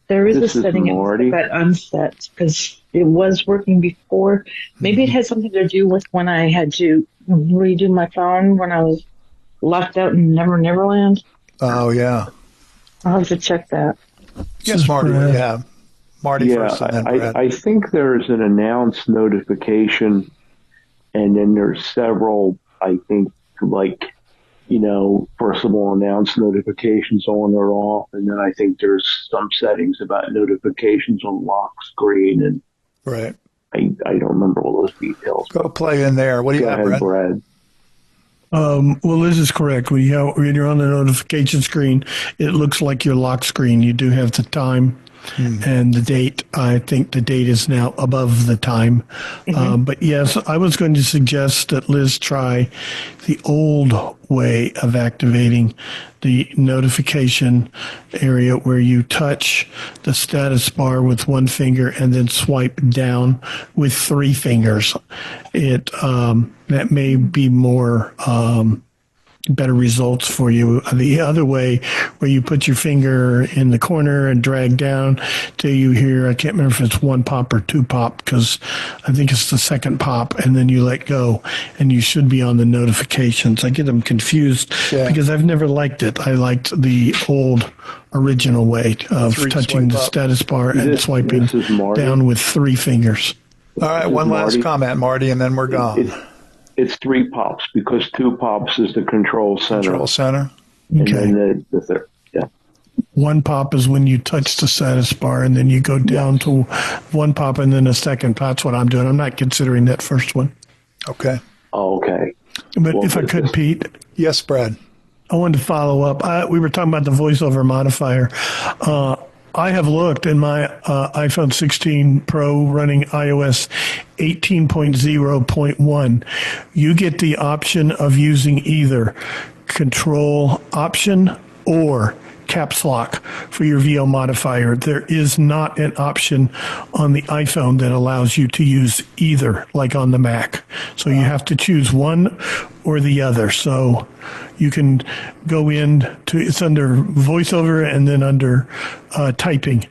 There is This a is setting Marty. that unset because it was working before. Maybe it had something to do with when I had to redo my phone when I was locked out in Neverland. Oh, yeah. I'll have to check that. Yes, Marty, what do you have? Marty first and then Brad. I think there's an announce notification, and then there's several, I think, like, first of all, announce notifications on or off, and then I think there's some settings about notifications on lock screen, and right. I don't remember all those details. Go play in there. What do you have, ahead, Brad? Well, Liz is correct. When you're on the notification screen, it looks like your lock screen. You do have the time and the date. I think the date is now above the time. But yes, I was going to suggest that Liz try the old way of activating the notification area where you touch the status bar with one finger and then swipe down with three fingers. That may be more better results for you. The other way, where you put your finger in the corner and drag down till you hear, I can't remember if it's one pop or two pop, because I think it's the second pop, and then you let go, and you should be on the notifications. I get them confused because I've never liked it. I liked the old original way of touching the status bar and swiping down with three fingers. All right, one last comment, Marty, and then we're gone. It's three pops because two pops is the control center. Control center. Okay. And then the third, One pop is when you touch the status bar, and then you go down to one pop and then a second pop. That's what I'm doing. I'm not considering that first one. Okay. Oh, okay. But if I could, Pete. Yes, Brad. I wanted to follow up. We were talking about the voiceover modifier. I have looked in my iPhone 16 Pro running iOS 18.0.1. You get the option of using either Control Option or Caps Lock for your VO modifier. There is not an option on the iPhone that allows you to use either, like on the Mac. So you have to choose one or the other. So you can go it's under voiceover and then under typing.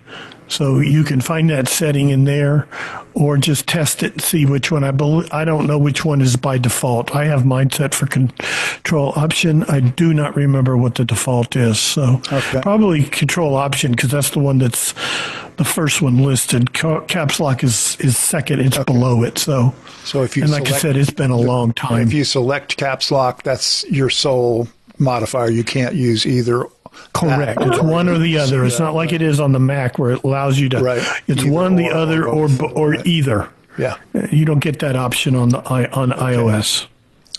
So you can find that setting in there, or just test it and see which one. I don't know which one is by default. I have mine set for Control Option. I do not remember what the default is. So probably Control Option, because that's the one that's the first one listed. Caps Lock is second. It's below it. So if you like I said, it's been a long time. If you select Caps Lock, that's your sole modifier. You can't use either. Correct. It's one or the other. It's not like it is on the Mac where it allows you to. Right. It's either one, the other, or either. Yeah. You don't get that option on iOS.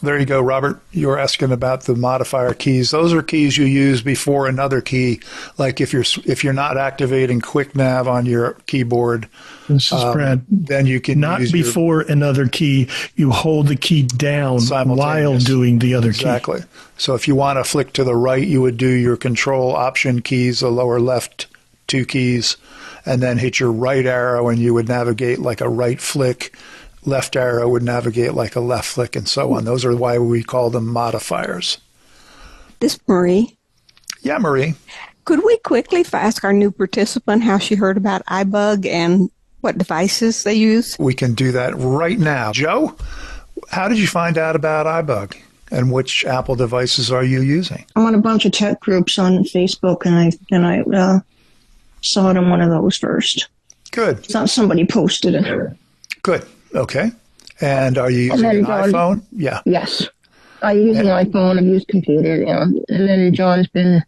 There you go, Robert. You were asking about the modifier keys. Those are keys you use before another key. Like if you're not activating Quick Nav on your keyboard, this is Brad. Then you can not use before another key. You hold the key down while doing the other key. Exactly. So if you want to flick to the right, you would do your Control Option keys, the lower left two keys, and then hit your right arrow, and you would navigate like a right flick. Left arrow would navigate like a left flick, and so on. Those are why we call them modifiers. This is Marie. Yeah, Marie. Could we quickly ask our new participant how she heard about iBUG and what devices they use? We can do that right now. Joe, how did you find out about iBUG, and which Apple devices are you using? I'm on a bunch of tech groups on Facebook, and I saw it on one of those first. Good. Somebody posted it. Good. Okay. And are you using an iPhone? Yeah. Yes. I use an iPhone. I've used computer. And then John's been...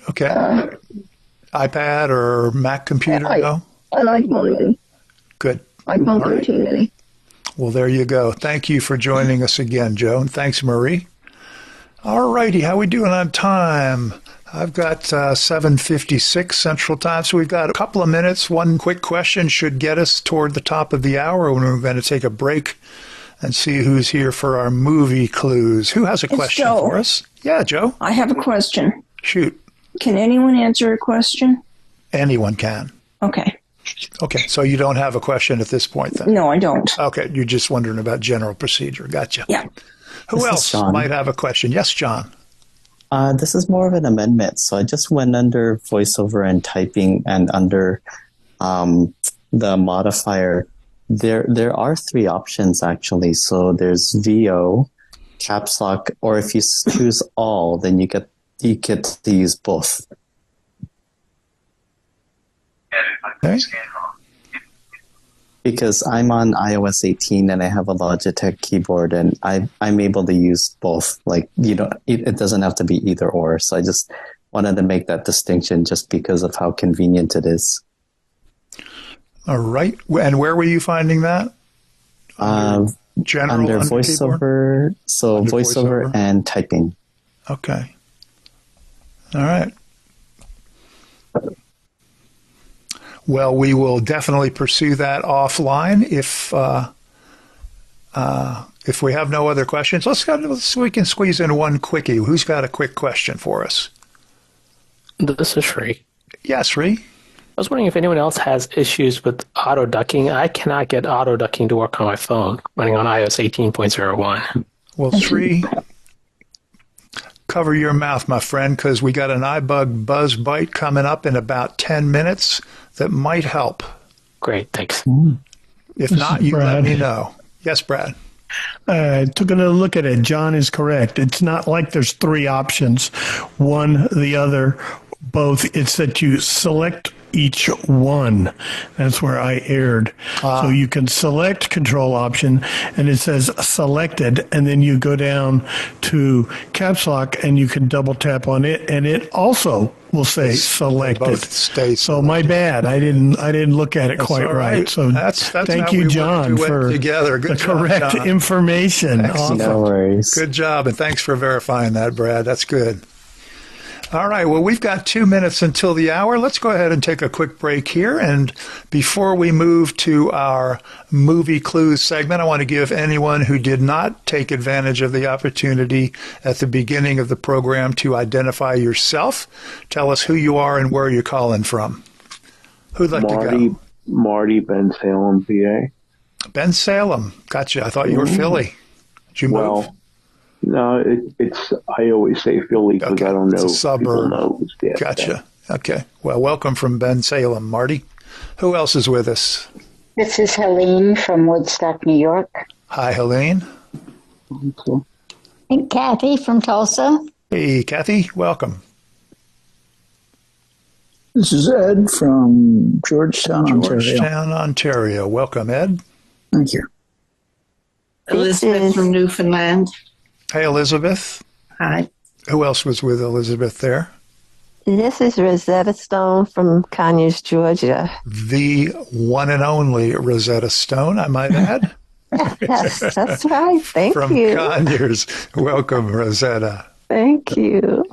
Okay. iPad or Mac computer? No? An iPhone mini. Good. iPhone 13 mini. Well, there you go. Thank you for joining us again, Joe. And thanks, Marie. All righty. How we doing on time? I've got 7:56 Central Time, so we've got a couple of minutes. One quick question should get us toward the top of the hour when we're going to take a break and see who's here for our movie clues. Who has a question for us? Yeah, Joe. I have a question. Shoot. Can anyone answer a question? Anyone can. Okay. Okay, so you don't have a question at this point then? No, I don't. Okay, you're just wondering about general procedure. Gotcha. Yeah. Who else might have a question? Yes, John. This is more of an amendment. So I just went under voiceover and typing, and under the modifier, there are 3 options actually. So there's VO, caps lock, or if you choose all, then you get to use both. Okay. Because I'm on iOS 18 and I have a Logitech keyboard, and I'm able to use both. Like, it doesn't have to be either or. So I just wanted to make that distinction just because of how convenient it is. All right. And where were you finding that? General under voiceover. So Under voiceover and typing. Okay. All right. Well, we will definitely pursue that offline if we have no other questions. We can squeeze in one quickie. Who's got a quick question for us? This is Sri. Yes, Sri. I was wondering if anyone else has issues with auto ducking. I cannot get auto ducking to work on my phone running on iOS 18.01. Well, Sri, cover your mouth, my friend, because we got an iBUG Buzz Bite coming up in about 10 minutes that might help. Great, thanks. If not, you let me know. Yes, Brad. I took a look at it. John is correct. It's not like there's 3 options, one, the other, both. It's that you select each one. That's where I erred. So you can select control option, and it says selected, and then you go down to caps lock, and you can double tap on it, and it also will say selected. So my bad. I didn't look at it quite right. So that's thank how you, we John, work for together. Good the job, correct John. information. Excellent. No worries. Good job, and thanks for verifying that, Brad. That's good. All right, well, we've got 2 minutes until the hour. Let's go ahead and take a quick break here. And before we move to our movie clues segment, I want to give anyone who did not take advantage of the opportunity at the beginning of the program to identify yourself. Tell us who you are and where you're calling from. Who'd like to go? Marty, Ben Salem, PA. Ben Salem. Gotcha. I thought you were Philly. Did you move? No, it's. I always say Philly because I don't know. It's a suburb. Gotcha. Okay. Well, welcome from Ben Salem, Marty. Who else is with us? This is Helene from Woodstock, New York. Hi, Helene. And Kathy from Tulsa. Hey, Kathy. Welcome. This is Ed from Georgetown, Ontario. Welcome, Ed. Thank you. Elizabeth from Newfoundland. Hey, Elizabeth. Hi. Who else was with Elizabeth there? This is Rosetta Stone from Conyers, Georgia. The one and only Rosetta Stone, I might add. Yes, that's right. Thank from you. From Conyers. Welcome, Rosetta. Thank you.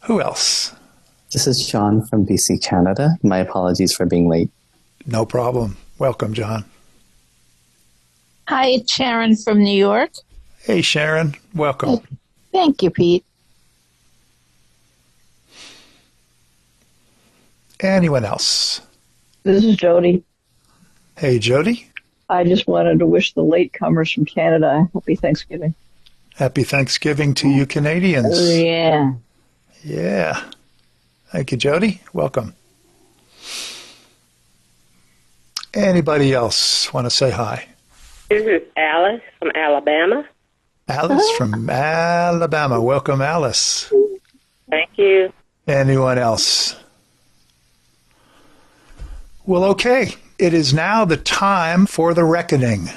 Who else? This is John from BC, Canada. My apologies for being late. No problem. Welcome, John. Hi, it's Sharon from New York. Hey, Sharon. Welcome. Thank you, Pete. Anyone else? This is Jody. Hey, Jody. I just wanted to wish the latecomers from Canada happy Thanksgiving. Happy Thanksgiving to you Canadians. Oh, yeah. Yeah. Thank you, Jody. Welcome. Anybody else want to say hi? This is Alice from Alabama. Alice from Alabama. Welcome, Alice. Thank you. Anyone else? Well, okay. It is now the time for the reckoning.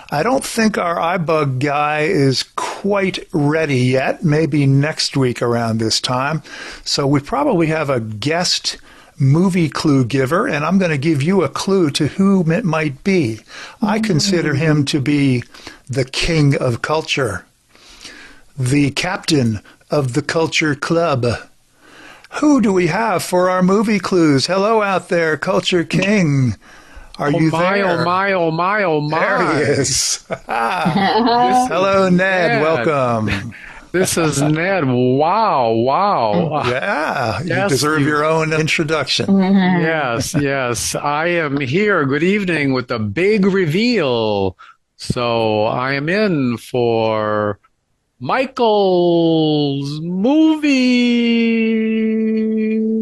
I don't think our iBUG guy is quite ready yet. Maybe next week around this time. So we probably have a guest movie clue giver, and I'm going to give you a clue to whom it might be. I consider him to be the king of culture, the captain of the culture club. Who do we have for our movie clues? Hello out there, Culture King. Are you there? Oh my. There he is. Hello, Ned. Welcome. This is Ned. Wow. Yeah, you deserve your own introduction. Yes. I am here. Good evening with the big reveal. So I am in for Michael's movie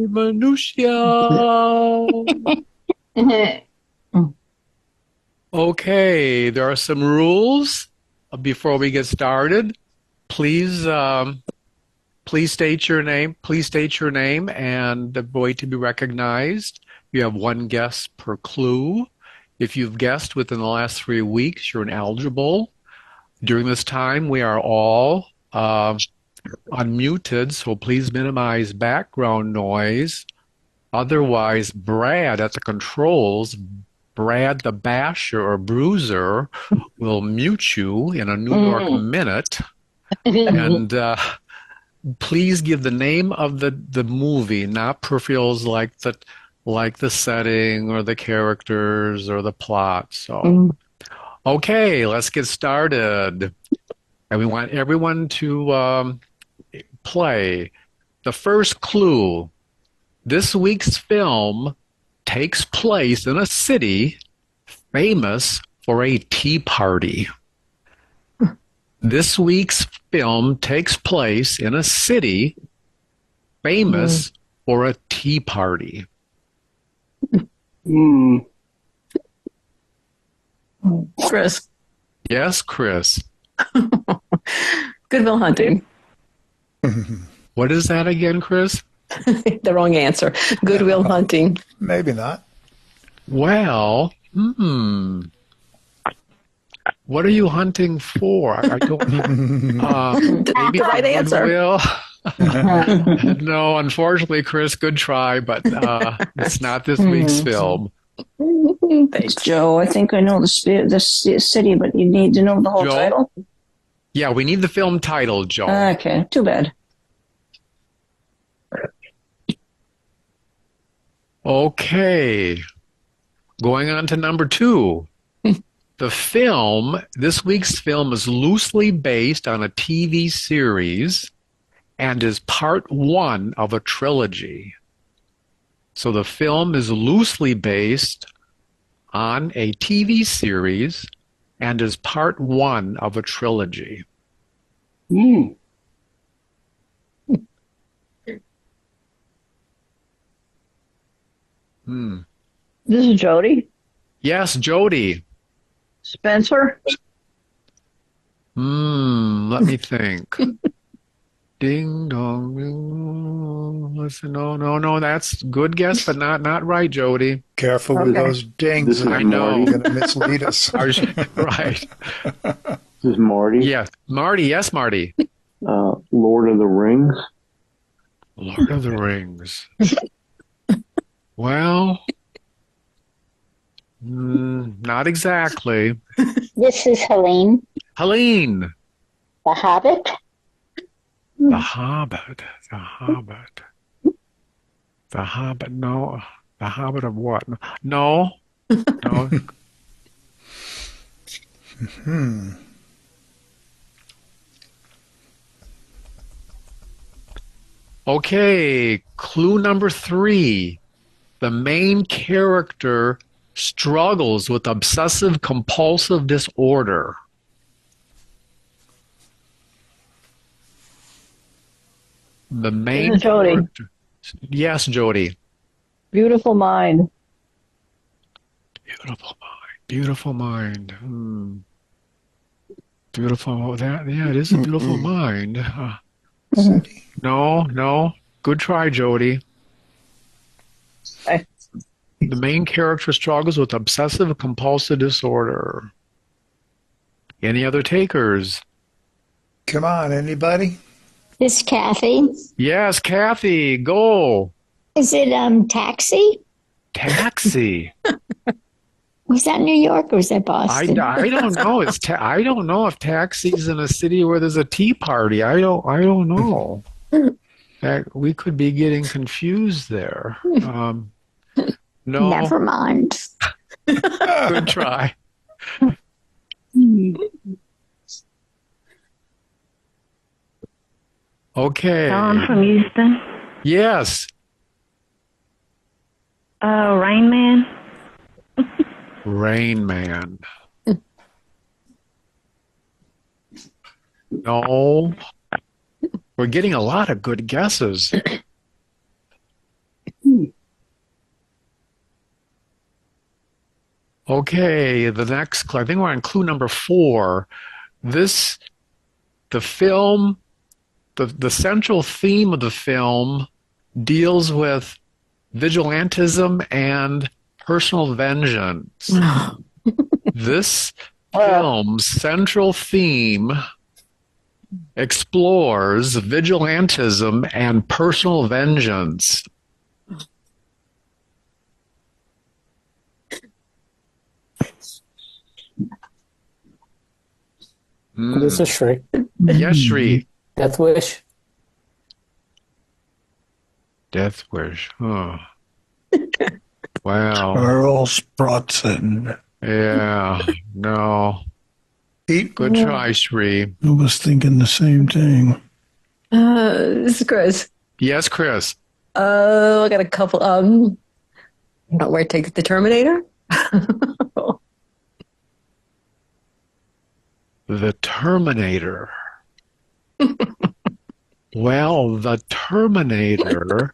minutia. Okay, there are some rules before we get started. Please, please state your name. Please state your name and the boy to be recognized. You have one guess per clue. If you've guessed within the last 3 weeks, you're ineligible. During this time, we are all unmuted, so please minimize background noise. Otherwise, Brad at the controls, Brad the Basher or Bruiser, will mute you in a New York minute. And please give the name of the movie, not peripherals like the setting or the characters or the plot. So, okay, let's get started. And we want everyone to play. The first clue. This week's film takes place in a city famous for a tea party. This week's film takes place in a city famous for a tea party. Chris. Yes, Chris. Good Will Hunting. What is that again, Chris? The wrong answer. Good Will Hunting. Maybe not. Well, what are you hunting for? I don't. Maybe the right answer. Goodwill? No, unfortunately, Chris. Good try, but it's not this week's film. Thanks, Joe. I think I know the city, but you need to know the whole title. Yeah, we need the film title, Joe. Okay, too bad. Okay, going on to number 2. This week's film is loosely based on a TV series and is part 1 of a trilogy. So the film is loosely based on a TV series and is part 1 of a trilogy. This is Jody. Yes, Jody. Spencer. Let me think. Ding dong. Ding. Listen, no. That's good guess, but not right, Jody. Careful with those dings. I know. Going to mislead us. Right. This is Marty. Yeah, Marty. Yes, Marty. Lord of the Rings. Lord of the Rings. Well, not exactly. This is Helene. Helene. The Hobbit. The Hobbit. The Hobbit. The Hobbit. No. The Hobbit of what? No. No. Okay. Clue number 3. The main character struggles with obsessive compulsive disorder. The main character. Yes, Jody. Beautiful Mind. Beautiful Mind. Beautiful Mind. Beautiful. It is a beautiful mind. No. Good try, Jody. The main character struggles with obsessive compulsive disorder. Any other takers? Come on, anybody? This is Kathy. Yes, Kathy, go. Is it Taxi? Taxi. Was that New York or was that Boston? I don't know. I don't know if Taxi's in a city where there's a tea party. I don't know. We could be getting confused there. No. Never mind. Good try. Okay. Dawn from Houston. Yes. Rain Man. Rain Man. No. We're getting a lot of good guesses. Okay, the next clue. I think we're on clue number 4. The film, the central theme of the film deals with vigilantism and personal vengeance. This film's central theme explores vigilantism and personal vengeance. This is Shri. Yes, Shri. Death Wish. Death Wish. Oh. Wow. Charles Bronson. Yeah. No. Pete? Good try, Shri. I was thinking the same thing. This is Chris. Yes, Chris. I got a couple. I don't know where to take the Terminator. The Terminator. Well, the Terminator,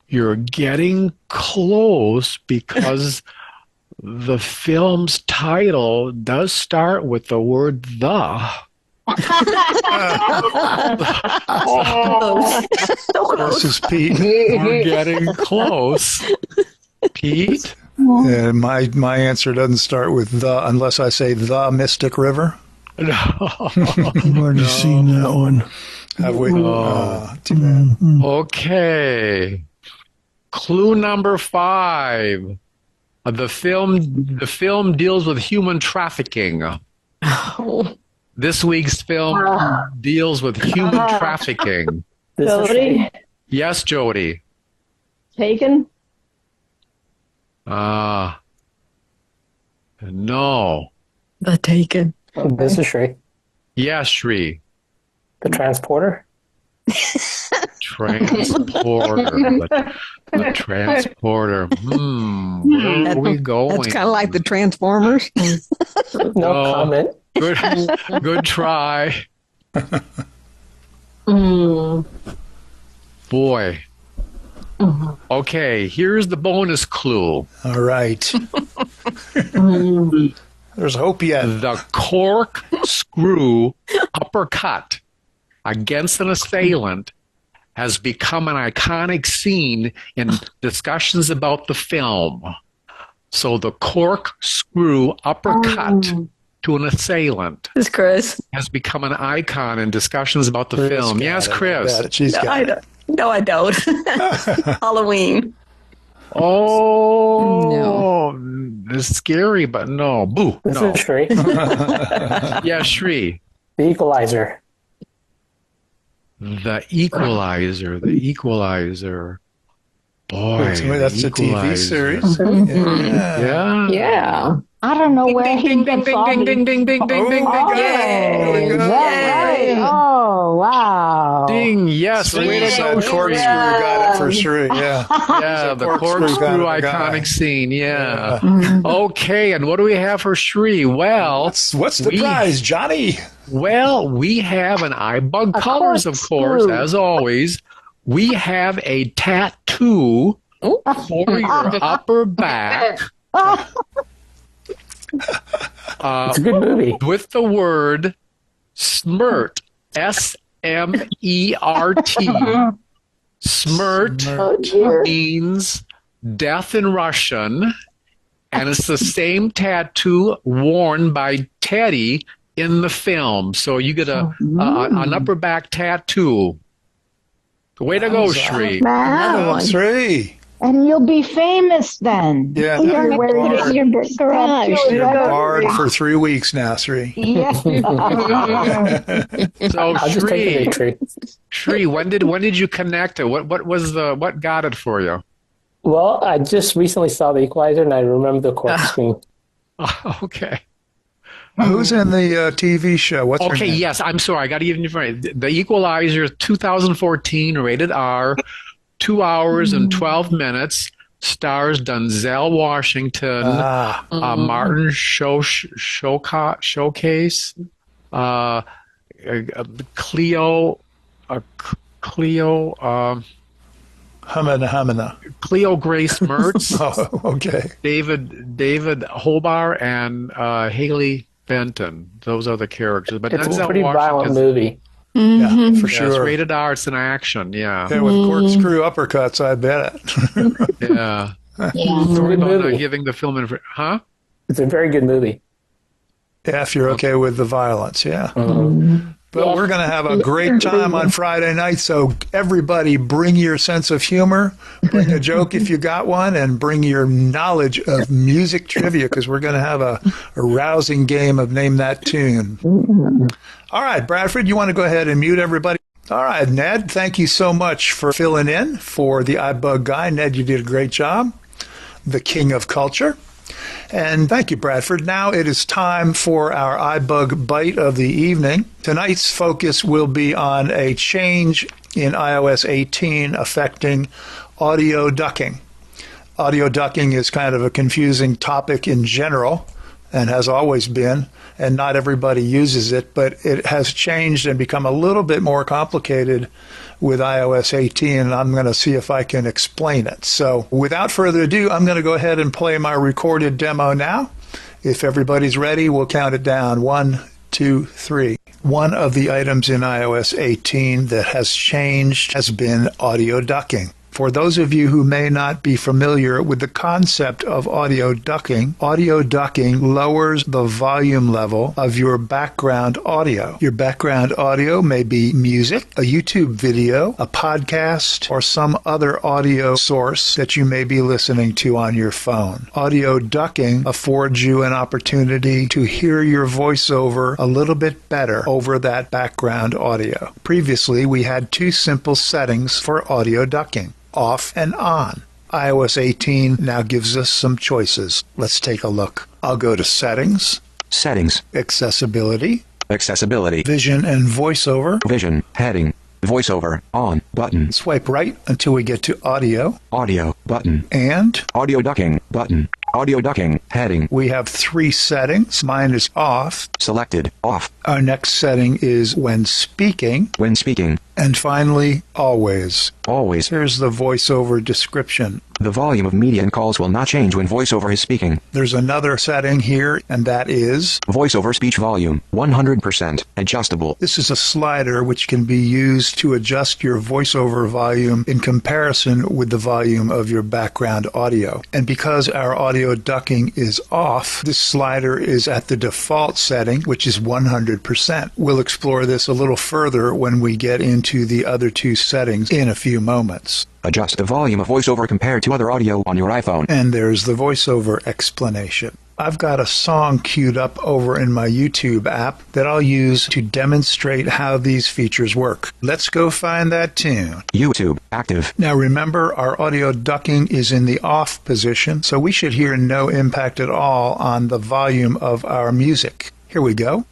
you're getting close because the film's title does start with the word the. This is Pete. We're getting close. Pete? And my answer doesn't start with the unless I say the Mystic River. No. I've already seen that one. Have we? Too bad. Okay. Clue number 5. The film deals with human trafficking. This week's film deals with human trafficking. Jody? Yes, Jody. Taken? No. The Taken. This is Shri. Yes, Shri. The Transporter. Transporter. The Transporter. Where are we going? That's kind of like the Transformers. No comment. Good try. Boy. Okay, here's the bonus clue. All right. There's hope yet. The corkscrew uppercut against an assailant has become an iconic scene in discussions about the film. So the corkscrew uppercut to an assailant This is Chris. has become an icon in discussions about the film. Yes, Chris. She's got it. No, I don't. Halloween. Oh, it's scary, but no. Boo. This No. is Shri. Yeah, Shri. The Equalizer. The Equalizer. The Equalizer. Boy, That's a TV series. Yeah. Yeah. I don't know where he gets all ding, ding, ding, ding, ding, ding, Oh, ding. is that right? Oh, wow. Ding, yes. Way to go, Corkscrew got it for sure. Yeah. Yeah, the corkscrew iconic scene. Yeah. Okay, and what do we have for Shri? Well, what's the prize, Johnny? Well, we have an iBUG colors, of course, as always. We have a tattoo for your upper back. It's a good movie. With the word SMERT. S-M-E-R-T. SMERT means death in Russian, and it's the same tattoo worn by Teddy in the film. So you get an upper back tattoo. Way to go, Shri. Another one. Shri. And you'll be famous then. Yeah, You're now wearing your garage. You're barred for 3 weeks now, Shri. Yes. So I'll just take the victory. Shri, when did you connect it? What got it for you? Well, I just recently saw the Equalizer, and I remember the corkscrew. Okay. Who's in the TV show? What's her Okay, name? yes, I'm sorry. I got to give you information. The Equalizer 2014, rated R, 2 hours and 12 minutes, stars Denzel Washington, Martin Showcase, Cleo, Hamina. Cleo Grace Mertz. Oh, okay. David Hobart and Haley Benton. Those are the characters. But It's Denzel a pretty violent Washington's- movie. Yeah, for It's sure. rated R. It's an action. Yeah. Yeah, with corkscrew uppercuts, I bet. Yeah. Yeah. Sorry Good about movie. not giving the film huh? It's a very good movie. Yeah, if you're okay with the violence, yeah. Mm-hmm. But we're going to have a great time on Friday night, so everybody bring your sense of humor, bring a joke if you got one, and bring your knowledge of music trivia, because we're going to have a rousing game of Name That Tune. All right, Bradford, you want to go ahead and mute everybody? All right, Ned, thank you so much for filling in for the iBUG guy. Ned, you did a great job. The king of culture. And thank you, Bradford. Now it is time for our iBUG Bite of the evening. Tonight's focus will be on a change in iOS 18 affecting audio ducking. Audio ducking is kind of a confusing topic in general and has always been, and not everybody uses it, but it has changed and become a little bit more complicated with iOS 18, and I'm going to see if I can explain it. So without further ado, I'm going to go ahead and play my recorded demo now. If everybody's ready, we'll count it down. 1, 2, 3. One of the items in iOS 18 that has changed has been audio ducking. For those of you who may not be familiar with the concept of audio ducking lowers the volume level of your background audio. Your background audio may be music, a YouTube video, a podcast, or some other audio source that you may be listening to on your phone. Audio ducking affords you an opportunity to hear your voiceover a little bit better over that background audio. Previously, we had two simple settings for audio ducking: off and on. iOS 18 now gives us some choices. Let's take a look. I'll go to Settings. Settings. Accessibility. Accessibility. Vision and VoiceOver. Vision. Heading. VoiceOver. On. Button. Swipe right until we get to Audio. Audio. Button. And Audio ducking. Button. Audio ducking. Heading. We have three settings. Mine is off. Selected. Off. Our next setting is when speaking. When speaking. And finally, always. Always. Here's the voiceover description. The volume of media and calls will not change when voiceover is speaking. There's another setting here, and that is voiceover speech volume, 100% adjustable. This is a slider which can be used to adjust your voiceover volume in comparison with the volume of your background audio. And because our audio ducking is off, this slider is at the default setting, which is 100%. We'll explore this a little further when we get into the other two settings in a few moments. Adjust the volume of voiceover compared to other audio on your iPhone. And there's the voiceover explanation. I've got a song queued up over in my YouTube app that I'll use to demonstrate how these features work. Let's go find that tune. YouTube active. Now remember, our audio ducking is in the off position, so we should hear no impact at all on the volume of our music. Here we go.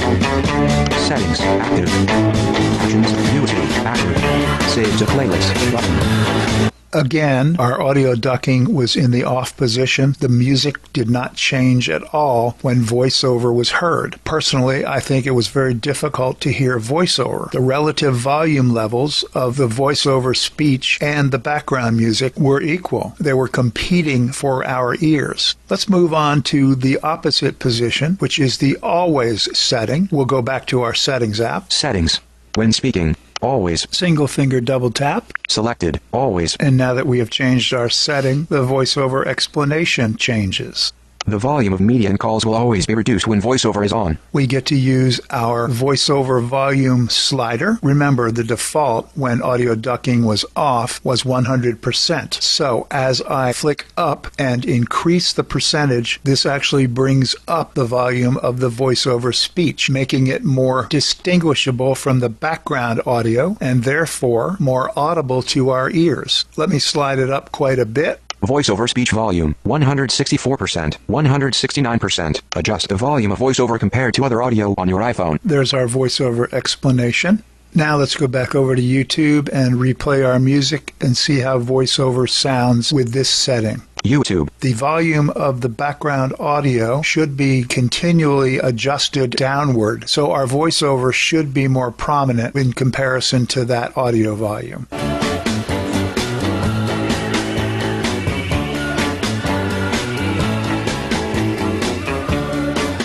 Settings active. Actions YouTube active. Save to playlist button. Again, our audio ducking was in the off position. The music did not change at all when voiceover was heard. Personally, I think it was very difficult to hear voiceover. The relative volume levels of the voiceover speech and the background music were equal. They were competing for our ears. Let's move on to the opposite position, which is the always setting. We'll go back to our settings app. Settings. When speaking. Always. Single finger double tap. Selected. Always. And now that we have changed our setting, the voiceover explanation changes. The volume of media and calls will always be reduced when voiceover is on. We get to use our voiceover volume slider. Remember, the default when audio ducking was off was 100%. So as I flick up and increase the percentage, this actually brings up the volume of the voiceover speech, making it more distinguishable from the background audio and therefore more audible to our ears. Let me slide it up quite a bit. Voiceover speech volume, 164%, 169%. Adjust the volume of voiceover compared to other audio on your iPhone. There's our voiceover explanation. Now let's go back over to YouTube and replay our music and see how VoiceOver sounds with this setting. YouTube. The volume of the background audio should be continually adjusted downward, so our VoiceOver should be more prominent in comparison to that audio volume.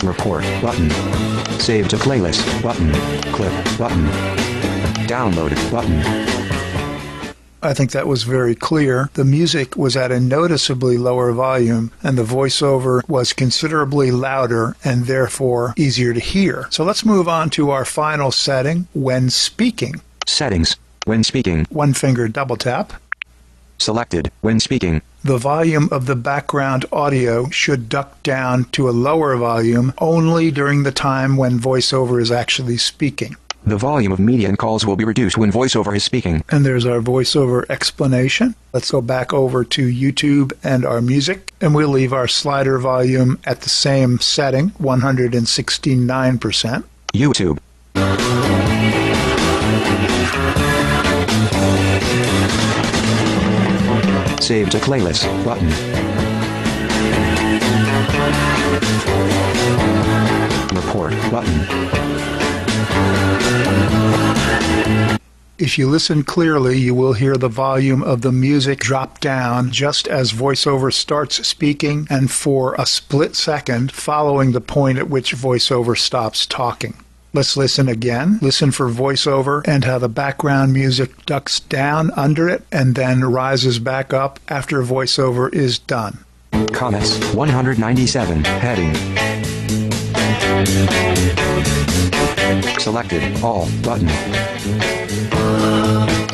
Report button. Save to playlist button. Clip button. Download button. I think that was very clear. The music was at a noticeably lower volume, and the voiceover was considerably louder and therefore easier to hear. So let's move on to our final setting, when speaking. Settings. When speaking. One finger double tap. Selected. When speaking. The volume of the background audio should duck down to a lower volume only during the time when voiceover is actually speaking. The volume of media and calls will be reduced when voiceover is speaking. And there's our voiceover explanation. Let's go back over to YouTube and our music, and we'll leave our slider volume at the same setting, 169%. YouTube. Save to playlist button. Report button. If you listen clearly, you will hear the volume of the music drop down just as voiceover starts speaking and for a split second following the point at which voiceover stops talking. Let's listen again. Listen for voiceover and how the background music ducks down under it and then rises back up after voiceover is done. Comments 197. Heading. Selected. All. Button.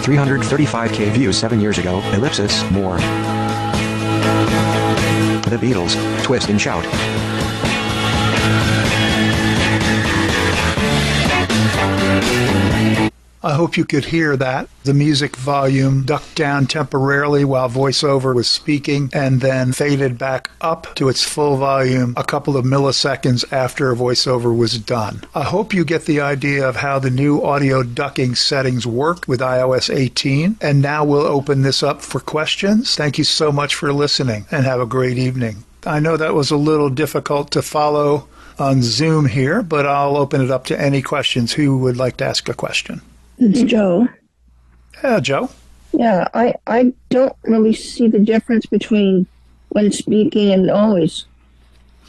335K views 7 years ago. Ellipsis. More. The Beatles. Twist and Shout. I hope you could hear that. The music volume ducked down temporarily while voiceover was speaking and then faded back up to its full volume a couple of milliseconds after voiceover was done. I hope you get the idea of how the new audio ducking settings work with iOS 18. And now we'll open this up for questions. Thank you so much for listening and have a great evening. I know that was a little difficult to follow on Zoom here, but I'll open it up to any questions. Who would like to ask a question? It's Joe. Yeah, Joe. Yeah, I don't really see the difference between when speaking and always.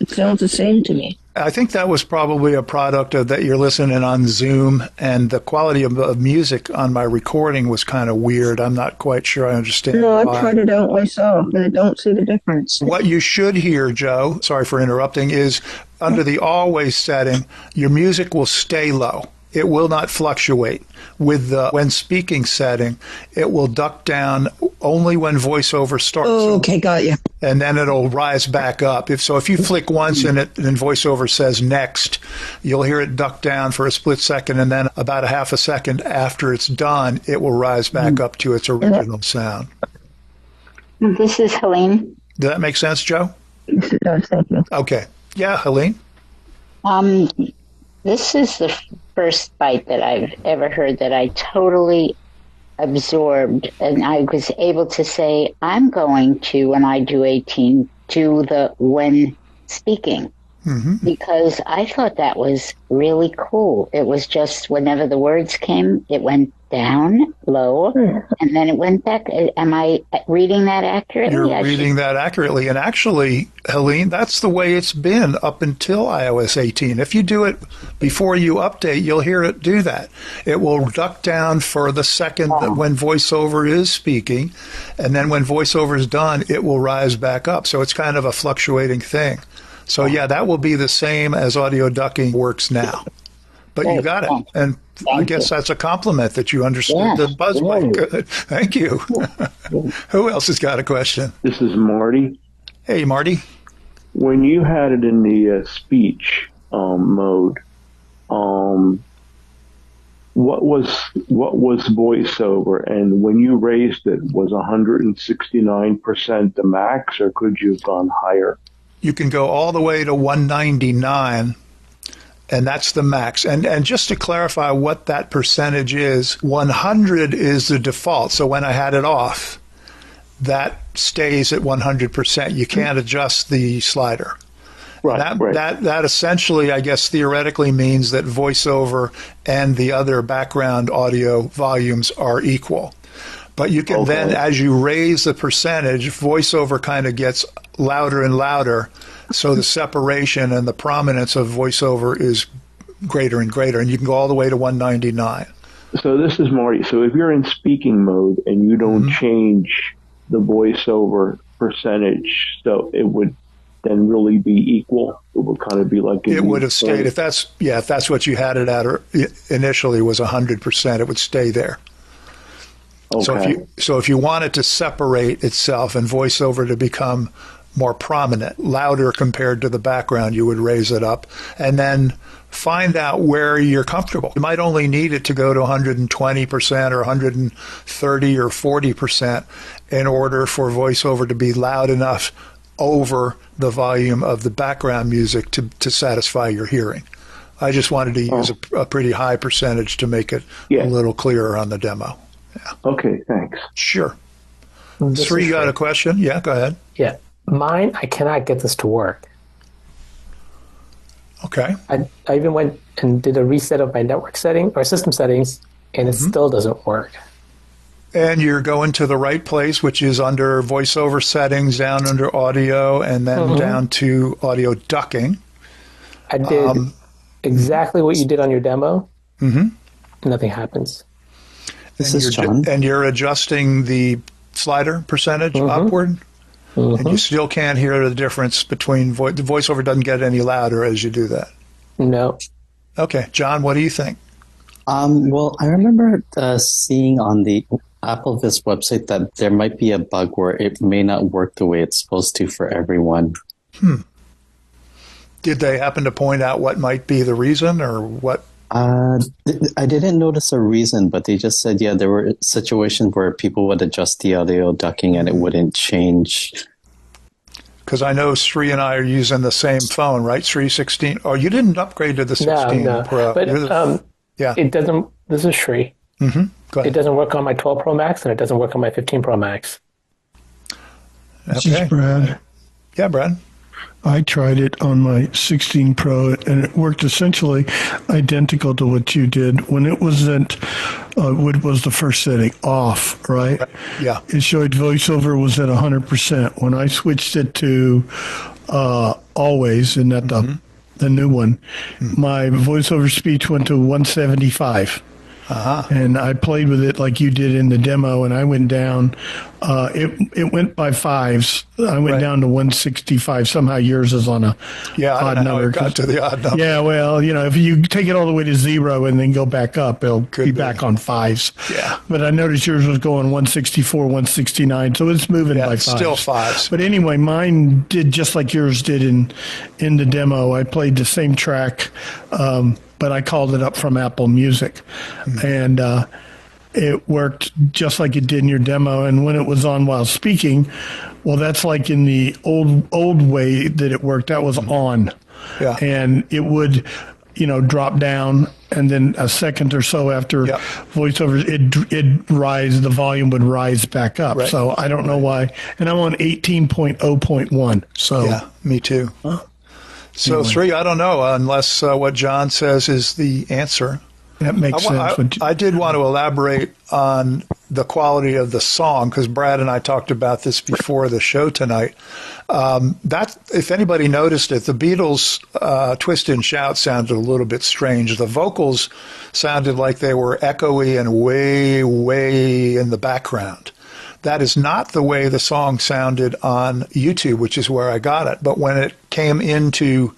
It sounds the same to me. I think that was probably a product of that you're listening on Zoom, and the quality of music on my recording was kind of weird. I'm not quite sure I understand. No, why. I tried it out myself, and I don't see the difference. What you should hear, Joe, sorry for interrupting, is under the always setting, your music will stay low. It will not fluctuate. With the when speaking setting, it will duck down only when voiceover starts. Oh, okay, got you. And then it'll rise back up. If you flick once and voiceover says next, you'll hear it duck down for a split second, and then about a half a second after it's done, it will rise back up to its original sound. This is Helene. Does that make sense, Joe? Yes, it does. Thank you. Okay. Yeah, Helene? This is the first bite that I've ever heard that I totally absorbed, and I was able to say, I'm going to, when I do 18, do the when speaking. Mm-hmm. Because I thought that was really cool. It was just whenever the words came, it went down, low, and then it went back. Am I reading that accurately? You're reading that accurately. And actually, Helene, that's the way it's been up until iOS 18. If you do it before you update, you'll hear it do that. It will duck down for the second that when VoiceOver is speaking, and then when VoiceOver is done, it will rise back up. So it's kind of a fluctuating thing. So, yeah, that will be the same as audio ducking works now. But you got it. And I guess that's a compliment that you understood the buzz bite. Good. Thank you. Who else has got a question? This is Marty. Hey, Marty. When you had it in the speech mode, what was voiceover? And when you raised it, was 169% the max, or could you have gone higher? You can go all the way to 199, And that's the max. And just to clarify what that percentage is, 100 is the default. So when I had it off, that stays at 100%. You can't adjust the slider. Right, That essentially, I guess, theoretically means that voiceover and the other background audio volumes are equal. But you can then, as you raise the percentage, voiceover kind of gets louder and louder. So the separation and the prominence of voiceover is greater and greater. And you can go all the way to 199. So this is Marty. So if you're in speaking mode and you don't change the voiceover percentage, so it would then really be equal. It would kind of be like it would have stayed. If that's what you had it at, or initially was 100%, it would stay there. Okay. So if you want it to separate itself and voiceover to become more prominent, louder compared to the background, you would raise it up and then find out where you're comfortable. You might only need it to go to 120% or 130 or 40% in order for voiceover to be loud enough over the volume of the background music to satisfy your hearing. I just wanted to use a pretty high percentage to make it a little clearer on the demo. Yeah. Okay, thanks. Sure. Sri, you got a question? Yeah, go ahead. Yeah. Mine, I cannot get this to work. Okay. I even went and did a reset of my network setting or system settings, and it still doesn't work. And you're going to the right place, which is under voiceover settings, down under audio, and then down to audio ducking. I did exactly what you did on your demo. Nothing happens. This is John. And you're adjusting the slider percentage upward, and you still can't hear the difference between the voiceover doesn't get any louder as you do that. No. Okay, John, what do you think? Well, I remember seeing on the AppleVis website that there might be a bug where it may not work the way it's supposed to for everyone. Did they happen to point out what might be the reason, or what? I didn't notice a reason, but they just said, there were situations where people would adjust the audio ducking and it wouldn't change. Because I know Sri and I are using the same phone, right? Sri 16. Oh, you didn't upgrade to the 16 Pro. But it doesn't. This is Sri. Go ahead. It doesn't work on my 12 Pro Max, and it doesn't work on my 15 Pro Max. This is Brad. Yeah, Brad. I tried it on my 16 Pro, and it worked essentially identical to what you did. When it was at, what was the first setting? Off, right? Yeah. It showed voiceover was at 100%. When I switched it to always, and at the new one, my voiceover speech went to 175. And I played with it like you did in the demo, and I went down. It went by fives. I went down to 165. Somehow yours is on a odd number. It got to the odd number. Yeah, well, if you take it all the way to 0 and then go back up, it'll be back on fives. Yeah. But I noticed yours was going 164, 169, so it's moving by fives. Still fives. But anyway, mine did just like yours did in the demo. I played the same track, but I called it up from Apple Music, and it worked just like it did in your demo. And when it was on while speaking, well, that's like in the old way that it worked. That was on, and it would, drop down, and then a second or so after voiceover, it rise. The volume would rise back up. Right. So I don't know why. And I'm on 18.0.1. So yeah, me too. So, Sri, I don't know, unless what John says is the answer. That makes sense. I did want to elaborate on the quality of the song, because Brad and I talked about this before the show tonight. That, if anybody noticed it, the Beatles' Twist and Shout sounded a little bit strange. The vocals sounded like they were echoey and way, way in the background. That is not the way the song sounded on YouTube, which is where I got it. But when it came into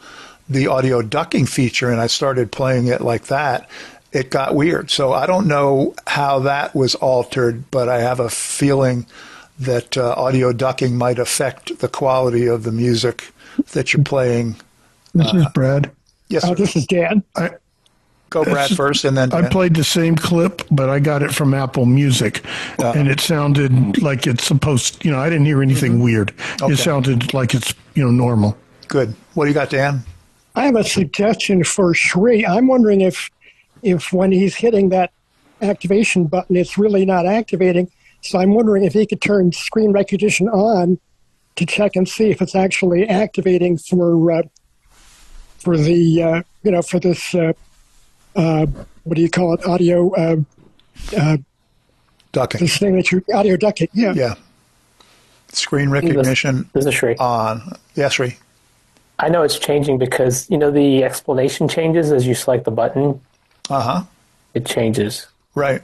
the audio ducking feature and I started playing it like that, it got weird. So I don't know how that was altered, but I have a feeling that audio ducking might affect the quality of the music that you're playing. This is Brad. Yes, sir. This is Dan. Go, Brad, first, and then Dan. I played the same clip, but I got it from Apple Music, and it sounded like it's supposed. I didn't hear anything weird. Okay. It sounded like it's normal. Good. What do you got, Dan? I have a suggestion for Shri. I'm wondering if when he's hitting that activation button, it's really not activating. So I'm wondering if he could turn screen recognition on to check and see if it's actually activating for the for this what do you call it, audio ducking. This thing that you audio ducking. Yeah. Yeah. Screen recognition This is Shri. on. Yes, Shri. I know it's changing because the explanation changes as you select the button. It changes. Right.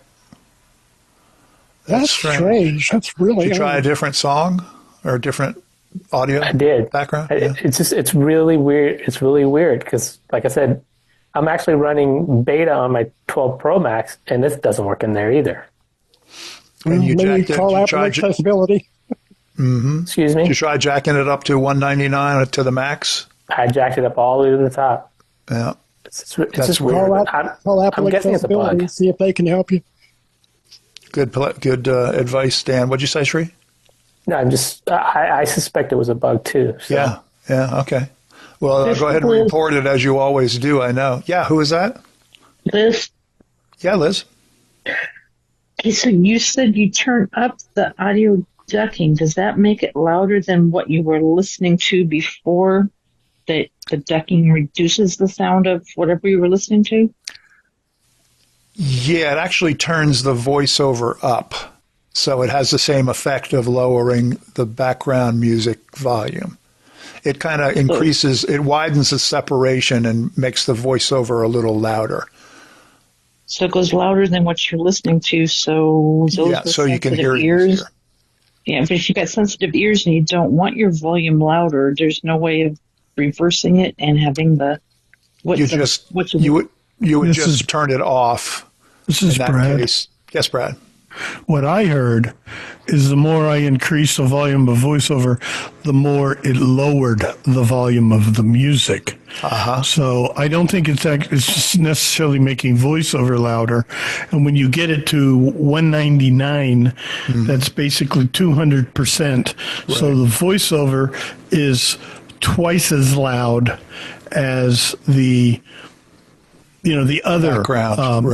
That's strange. That's really. Did you try a different song or a different audio? I did. Background. It's really weird. It's really weird because, like I said, I'm actually running beta on my 12 Pro Max, and this doesn't work in there either. And you Maybe jacked it. call You out tried accessibility. Excuse me. Did you try jacking it up to 199 to the max? I jacked it up all the way to the top. Yeah. It's just weird. Call Apple I'm guessing it's a accessibility bug. and see if they can help you. Good advice, Dan. What'd you say, Shri? No, I suspect it was a bug too. So. Yeah. Okay. Well, go ahead and report it as you always do. I know. Yeah. Who is that? Liz. Yeah, Liz. Okay, so you said you turn up the audio ducking. Does that make it louder than what you were listening to before? That the ducking reduces the sound of whatever you were listening to? Yeah, it actually turns the voiceover up. So it has the same effect of lowering the background music volume. It kind of increases, it widens the separation and makes the voiceover a little louder. So it goes louder than what you're listening to. So those so you can hear it ears. easier. Yeah, but if you've got sensitive ears and you don't want your volume louder, there's no way of reversing it and having the you would just turn it off. This is Brad. Yes, Brad. What I heard is the more I increased the volume of voiceover, the more it lowered the volume of the music. So I don't think it's just necessarily making voiceover louder. And when you get it to 199, that's basically 200%. So the voiceover is twice as loud as the other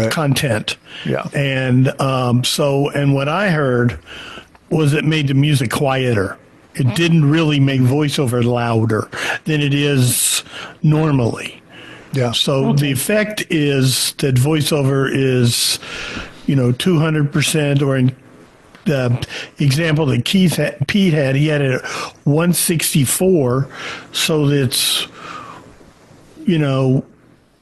content. Yeah. And and what I heard was it made the music quieter. It didn't really make voiceover louder than it is normally. Yeah. So the effect is that voiceover is, 200%, or in the example that Pete had, he had it at 164, so that's,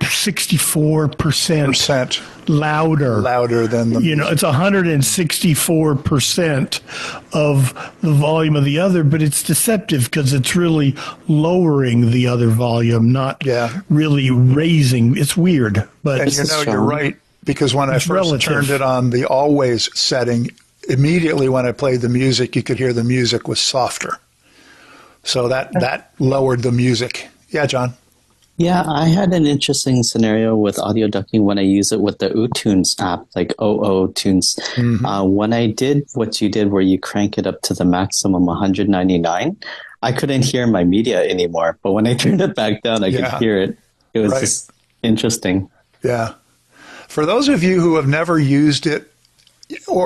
64% louder than the it's 164% of the volume of the other, but it's deceptive because it's really lowering the other volume, not really raising. It's weird, but you're right, because when I first turned it on the always setting, immediately when I played the music, you could hear the music was softer, so that lowered the music. Yeah, John. Yeah, I had an interesting scenario with audio ducking when I use it with the uTunes app, like OOTunes. When I did what you did, where you crank it up to the maximum 199, I couldn't hear my media anymore. But when I turned it back down, I could hear it. It was just interesting. Yeah. For those of you who have never used it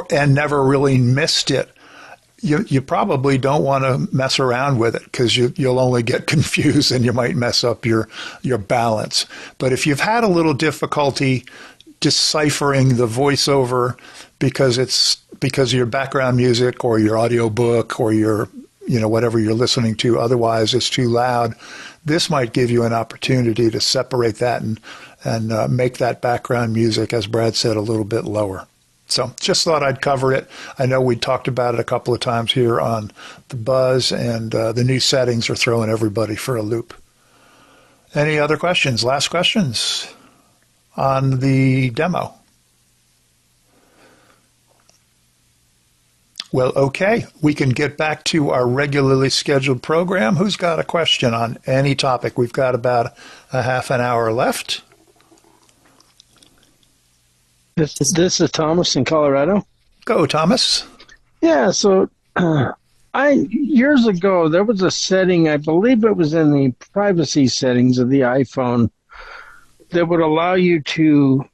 and never really missed it, you probably don't want to mess around with it, because you'll only get confused and you might mess up your balance. But if you've had a little difficulty deciphering the voiceover because of your background music or your audiobook or your whatever you're listening to, otherwise it's too loud, this might give you an opportunity to separate that and make that background music, as Brad said, a little bit lower. So just thought I'd cover it. I know we talked about it a couple of times here on the Buzz, and the new settings are throwing everybody for a loop. Any other questions? Last questions on the demo? Well, okay. We can get back to our regularly scheduled program. Who's got a question on any topic? We've got about a half an hour left. This is Thomas in Colorado. Go, Thomas. Yeah, so Years ago, there was a setting, I believe it was in the privacy settings of the iPhone, that would allow you to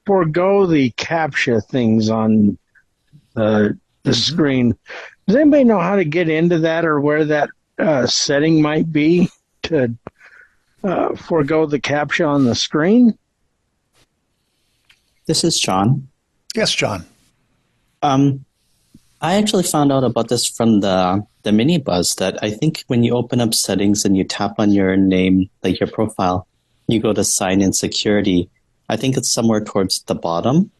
forego the CAPTCHA things on the screen. Does anybody know how to get into that or where that setting might be to forego the CAPTCHA on the screen? This is John. Yes, John. I actually found out about this from the mini buzz that I think when you open up settings and you tap on your name, like your profile, you go to sign in security. I think it's somewhere towards the bottom.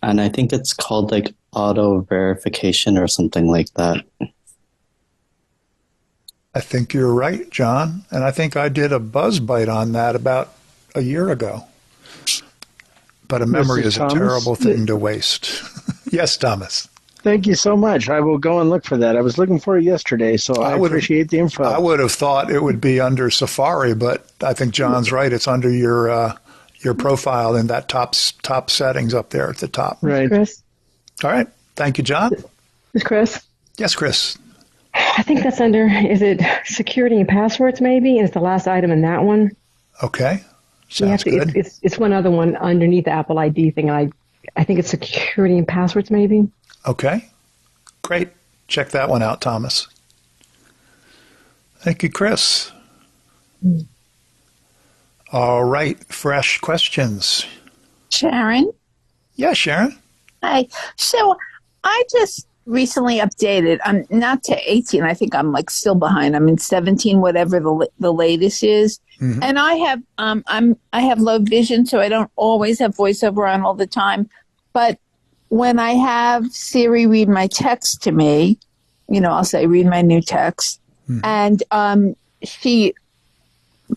And I think it's called like auto verification or something like that. I think you're right, John. And I think I did a buzz bite on that about a year ago. But a memory is a terrible thing to waste. Yes, Thomas. Thank you so much. I will go and look for that. I was looking for it yesterday, so I appreciate the info. I would have thought it would be under Safari, but I think John's right. It's under your profile in that top settings up there at the top. Right. Chris? All right. Thank you, John. Is Chris? Yes, Chris. I think that's under, is it security and passwords maybe? And it's the last item in that one. Okay. Sounds good. It's one other one underneath the Apple ID thing. I think it's security and passwords maybe. Okay. Great. Check that one out, Thomas. Thank you, Chris. All right. Fresh questions. Sharon? Yeah, Sharon. Hi. So I just recently updated. I'm not to 18. I think I'm like still behind. I'm in 17, whatever the latest is. Mm-hmm. And I have I have low vision, so I don't always have voiceover on all the time. But when I have Siri read my text to me, I'll say read my new text, and she,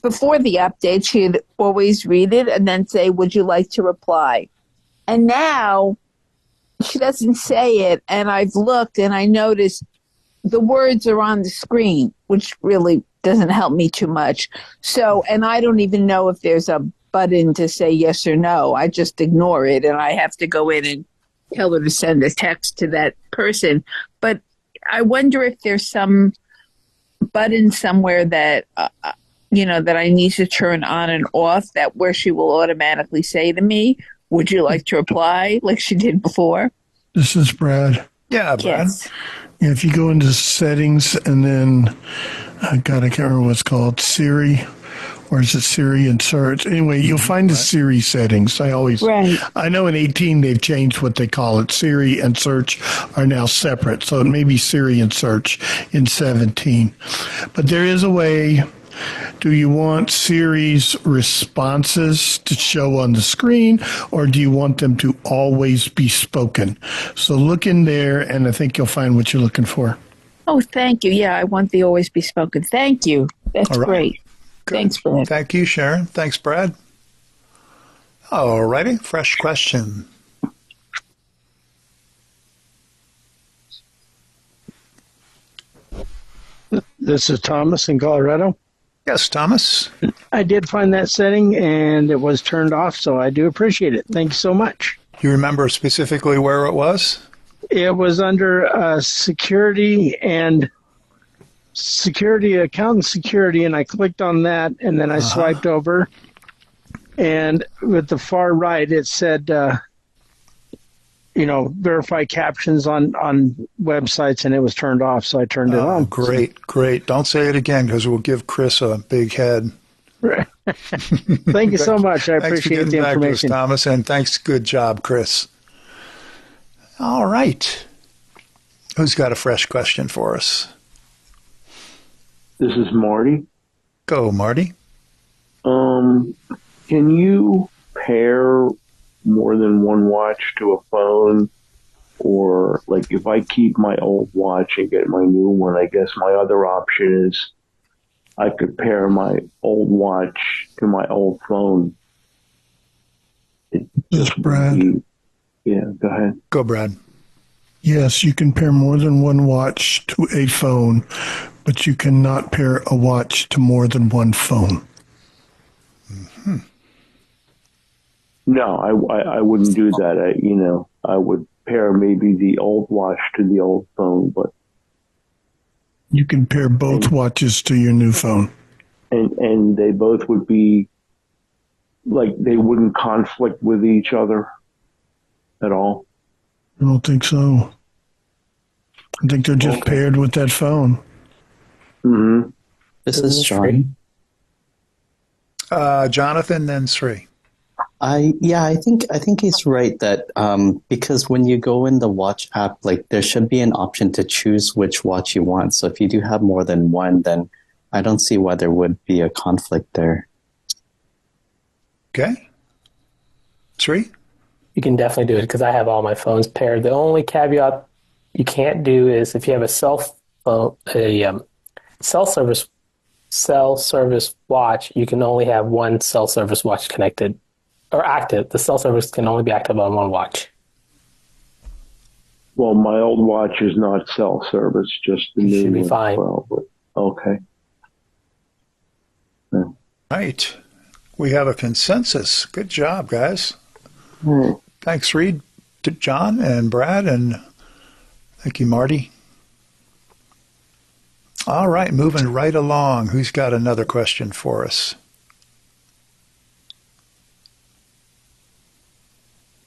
before the update, she'd always read it and then say, "Would you like to reply?" And now she doesn't say it, and I've looked and I noticed the words are on the screen, which really doesn't help me too much. So, and I don't even know if there's a button to say yes or no. I just ignore it, and I have to go in and tell her to send a text to that person. But I wonder if there's some button somewhere that, that I need to turn on and off, that where she will automatically say to me, "Would you like to reply?" like she did before. This is Brad. Yeah, Brad. Yes. Yeah, if you go into settings and then, I can't remember what it's called, Siri, or is it Siri and search? Anyway, you'll find the Siri settings. I know in 18 they've changed what they call it. Siri and search are now separate, so it may be Siri and search in 17. But there is a way. Do you want Siri's responses to show on the screen, or do you want them to always be spoken? So look in there, and I think you'll find what you're looking for. Oh, thank you. Yeah, I want the always be spoken. Thank you. That's great. Good. Thanks, Brad. Thank you, Sharon. Thanks, Brad. All righty. Fresh question. This is Thomas in Colorado. Yes, Thomas. I did find that setting, and it was turned off, so I do appreciate it. Thank you so much. You remember specifically where it was? It was under security account and security, and I clicked on that, and then I swiped over, and with the far right, it said, verify captions on websites, and it was turned off, so I turned it on. Great. Don't say it again, because we'll give Chris a big head. Thank you so much. I appreciate the information. Back to us, Thomas, and thanks. Good job, Chris. All right. Who's got a fresh question for us? This is Marty. Go, Marty. Can you pair more than one watch to a phone? Or, like, if I keep my old watch and get my new one, I guess my other option is I could pair my old watch to my old phone. Yes, Brad. Yeah, go ahead. Go, Brad. Yes, you can pair more than one watch to a phone, but you cannot pair a watch to more than one phone. Mm-hmm. No, I wouldn't do that. I would pair maybe the old watch to the old phone, but you can pair both watches to your new phone, and they both would be like they wouldn't conflict with each other at all. I don't think so. I think they're just paired with that phone. Mm-hmm. This is Sean. Jonathan, then Sri. I think he's right that because when you go in the watch app, like there should be an option to choose which watch you want. So if you do have more than one, then I don't see why there would be a conflict there. Okay. Sri? You can definitely do it because I have all my phones paired. The only caveat you can't do is if you have a cell service watch, you can only have one cell service watch connected or active. The cell service can only be active on one watch. Well, my old watch is not cell service, just the new should be one. fine. Well, but, okay. Yeah. Right. We have a consensus. Good job, guys. Thanks, Reed, to John and Brad, and thank you, Marty. All right, moving right along. Who's got another question for us?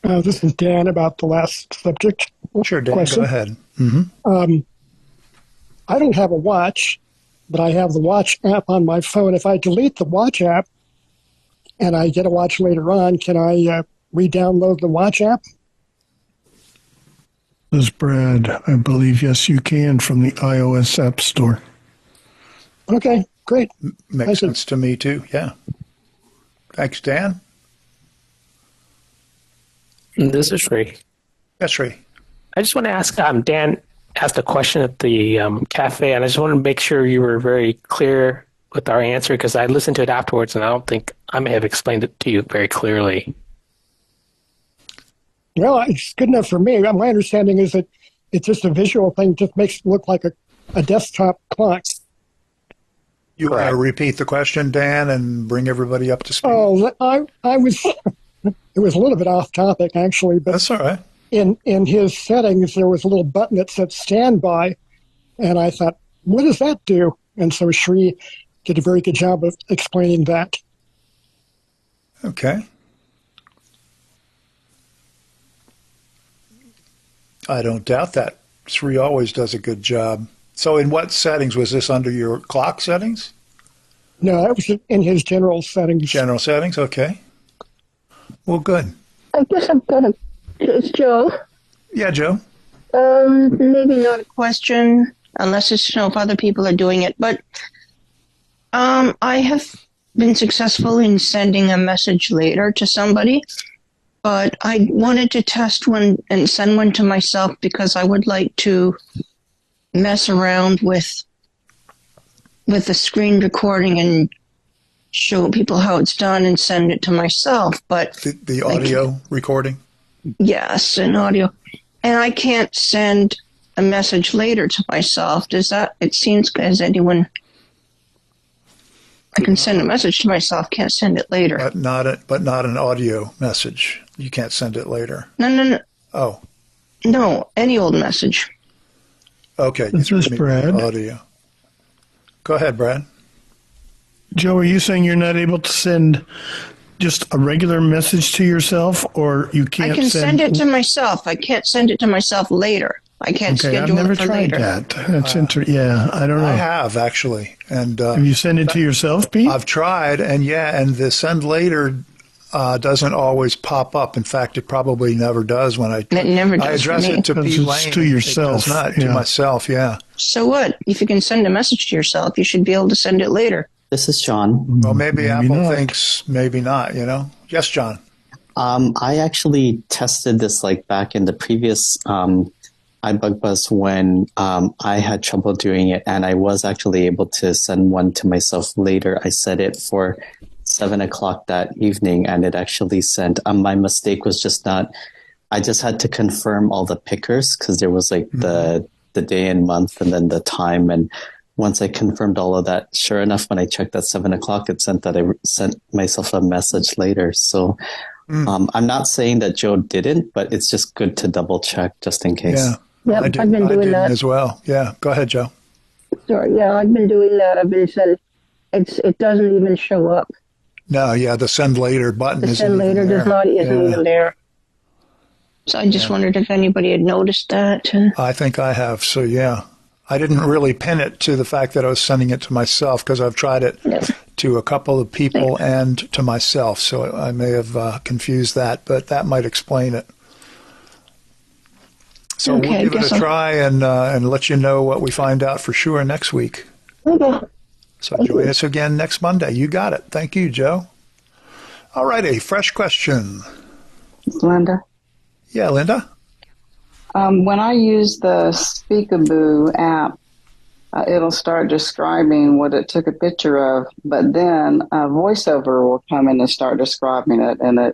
This is Dan about the last subject. Sure, Dan, question. go ahead. Mm-hmm. I don't have a watch, but I have the watch app on my phone. If I delete the watch app and I get a watch later on, can I re-download the watch app? This is Brad. I believe, yes, you can from the iOS App Store. Okay, great. Makes sense to me, too. Yeah. Thanks, Dan. This is Sri. That's Sri. I just want to ask, Dan asked a question at the cafe, and I just wanted to make sure you were very clear with our answer because I listened to it afterwards, and I don't think I may have explained it to you very clearly. Well, it's good enough for me. My understanding is that it's just a visual thing, just makes it look like a desktop clock. You want to repeat the question, Dan, and bring everybody up to speed? Oh, I was, it was a little bit off topic, actually. But that's all right. In his settings, there was a little button that said standby, and I thought, what does that do? And so Sri did a very good job of explaining that. Okay. I don't doubt that. Sri always does a good job. So in what settings? Was this under your clock settings? No, that was in his general settings. General settings, okay. Well, good. I guess I've got a... It's Joe. Yeah, Joe. Maybe not a question, unless it's if other people are doing it. But I have been successful in sending a message later to somebody. But I wanted to test one and send one to myself because I would like to mess around with the screen recording and show people how it's done and send it to myself. But the audio recording? Yes, an audio. And I can't send a message later to myself. Does that, it seems, as anyone, I can send a message to myself, can't send it later. But not an audio message. You can't send it later. No. Oh. No, any old message. Okay. This is Brad. Audio. Go ahead, Brad. Joe, are you saying you're not able to send just a regular message to yourself, or you can't? I can send it to myself. I can't send it to myself later. I can't schedule I've never it for tried later. that. That's yeah, I don't know. I have actually, and have you sent it to yourself, Pete? I've tried, and the send later doesn't always pop up. In fact, it probably never does when it never does I address for me. it to Pete Lane. To yourself, it does not to myself. Yeah. So what? If you can send a message to yourself, you should be able to send it later. This is John. Well, maybe Apple thinks maybe not. Yes, John. I actually tested this back in the previous iBUG Buzz when I had trouble doing it, and I was actually able to send one to myself later. I set it for 7:00 that evening, and it actually sent. My mistake was just not. I just had to confirm all the pickers because there was the day and month and then the time. And once I confirmed all of that, sure enough, when I checked at 7:00, it sent that I sent myself a message later. So I'm not saying that Joe didn't, but it's just good to double check just in case. Yeah. Yep, I've been doing that as well. Yeah. Go ahead, Joe. Sorry, yeah, I've been doing that. I've been said it doesn't even show up. No, yeah, the send later button The send later does not isn't even there. So I just wondered if anybody had noticed that. I think I have. So yeah, I didn't really pin it to the fact that I was sending it to myself because I've tried it to a couple of people and to myself. So I may have confused that, but that might explain it. So we'll give it a try and let you know what we find out for sure next week. Okay. So join us again next Monday. You got it. Thank you, Joe. All righty. Fresh question. Linda? Yeah, Linda? When I use the Speakaboo app, it'll start describing what it took a picture of, but then a voiceover will come in and start describing it, and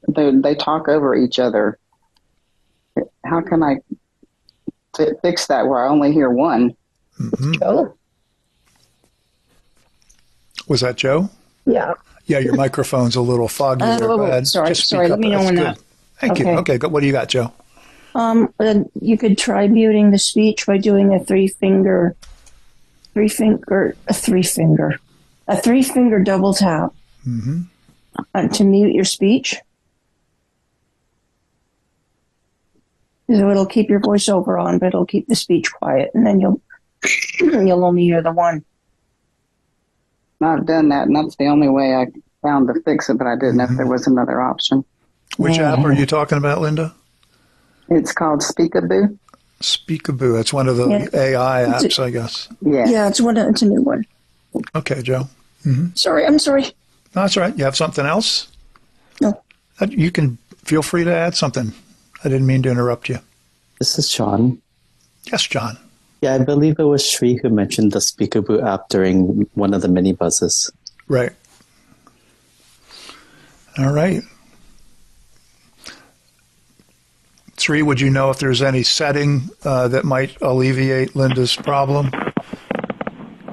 they talk over each other. How can I fix that where I only hear one? Joe? Was that Joe? Yeah. Yeah, your microphone's a little foggy there. Go ahead. Sorry. Let me know when that. Thank you. Okay, what do you got, Joe? You could try muting the speech by doing a three finger double tap to mute your speech. So it'll keep your voiceover on, but it'll keep the speech quiet, and then you'll only hear the one. I've done that, and that's the only way I found to fix it, but I didn't know if there was another option. Which app are you talking about, Linda? It's called Speakaboo. Speakaboo. It's one of the AI apps, I guess. Yeah. Yeah, it's a new one. Okay, Joe. Sorry, I'm sorry. No, that's all right. You have something else? No. You can feel free to add something. I didn't mean to interrupt you. This is John. Yes, John. Yeah, I believe it was Sri who mentioned the Speakaboo app during one of the mini buzzes. Right. All right. Sri, would you know if there's any setting that might alleviate Linda's problem?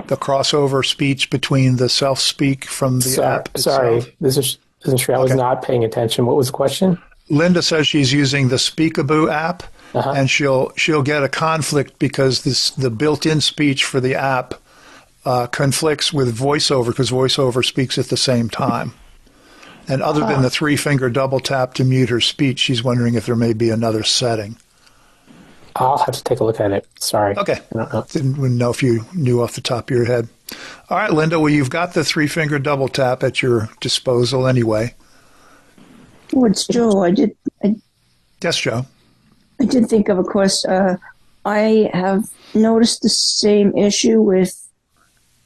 The crossover speech between the self-speak from the app itself? Sorry, this is Sri. I was not paying attention. What was the question? Linda says she's using the Speakaboo app, and she'll get a conflict because the built-in speech for the app conflicts with VoiceOver because VoiceOver speaks at the same time. And other than the three-finger double tap to mute her speech, she's wondering if there may be another setting. I'll have to take a look at it. Sorry. Okay. Didn't know if you knew off the top of your head. All right, Linda. Well, you've got the three-finger double tap at your disposal anyway. Oh, it's Joe. Yes, Joe. I did think of a question. I have noticed the same issue with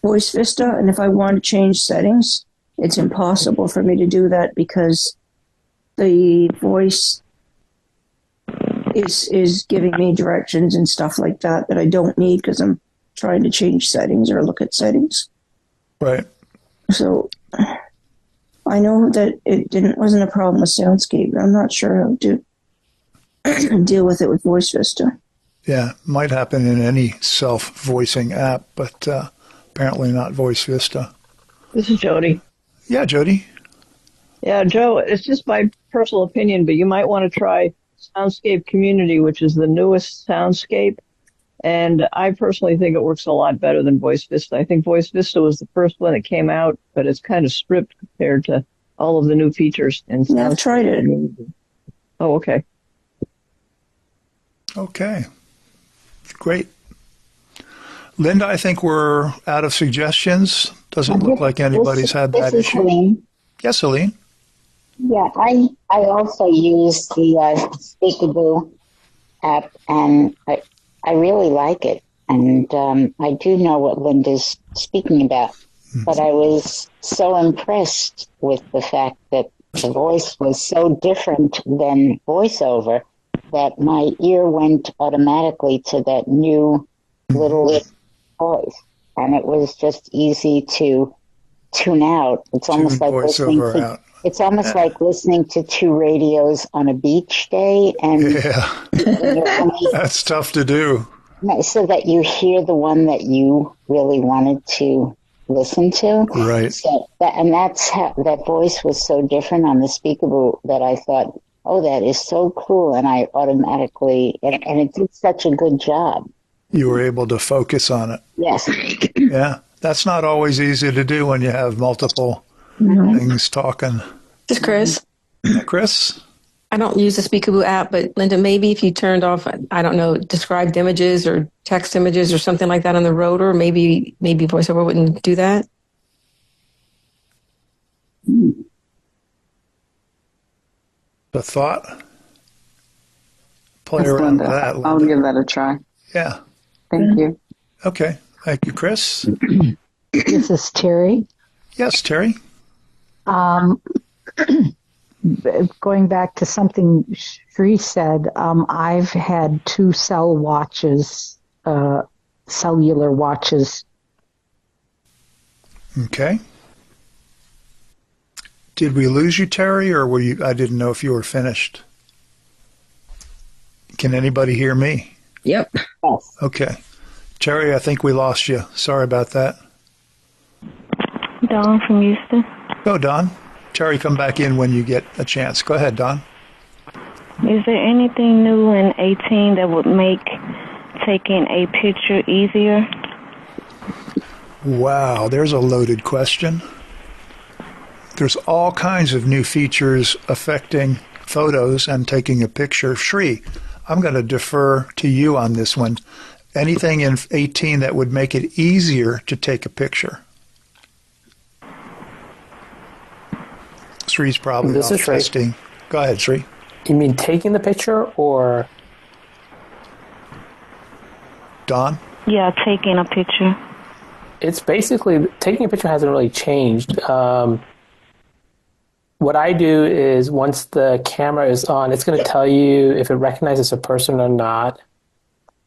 Voice Vista, and if I want to change settings, it's impossible for me to do that because the voice is giving me directions and stuff like that I don't need because I'm trying to change settings or look at settings. Right. So I know that it wasn't a problem with Soundscape. I'm not sure how to deal with it with Voice Vista. Yeah, might happen in any self-voicing app, but apparently not Voice Vista. This is Jody. Yeah, Jody. Yeah, Joe, it's just my personal opinion, but you might want to try Soundscape Community, which is the newest Soundscape. And I personally think it works a lot better than Voice Vista. I think Voice Vista was the first one that came out, but it's kind of stripped compared to all of the new features. And yeah, I've tried it. Oh, okay. Okay. Great. Linda, I think we're out of suggestions. Doesn't look like anybody's had that issue. Helene. Yes, Helene. Yeah, I also use the Speakaboo app, and I really like it. And I do know what Linda's speaking about. But I was so impressed with the fact that the voice was so different than VoiceOver that my ear went automatically to that new little voice. And it was just easy to tune out. It's almost like listening to, it's almost like listening to two radios on a beach day. And that's tough to do. So that you hear the one that you really wanted to listen to. Right. So that's how that voice was so different on the Speakable that I thought, oh, that is so cool, and I automatically and it did such a good job. You were able to focus on it. Yes. Yeah, that's not always easy to do when you have multiple things talking. This is Chris. Chris? I don't use the Speakable app, but Linda, maybe if you turned off, I don't know, described images or text images or something like that on the rotor, maybe VoiceOver wouldn't do that. The thought? Play around with that, Linda. I'll give that a try. Yeah. Thank you. Okay. Thank you, Chris. This is Terry. Yes, Terry. Going back to something Sri said, I've had 2 cellular watches. Okay. Did we lose you, Terry, or were you? I didn't know if you were finished. Can anybody hear me? Yep. Okay. Terry, I think we lost you. Sorry about that. Dawn from Houston. Go, Don. Terry, come back in when you get a chance. Go ahead, Don. Is there anything new in 18 that would make taking a picture easier? Wow, there's a loaded question. There's all kinds of new features affecting photos and taking a picture. Sri, I'm going to defer to you on this one. Anything in 18 that would make it easier to take a picture? Sri's probably This off is Sri. testing. Go ahead, Sri. You mean taking the picture or? Don? Yeah, taking a picture. It's basically, taking a picture hasn't really changed. What I do is once the camera is on, it's going to tell you if it recognizes a person or not.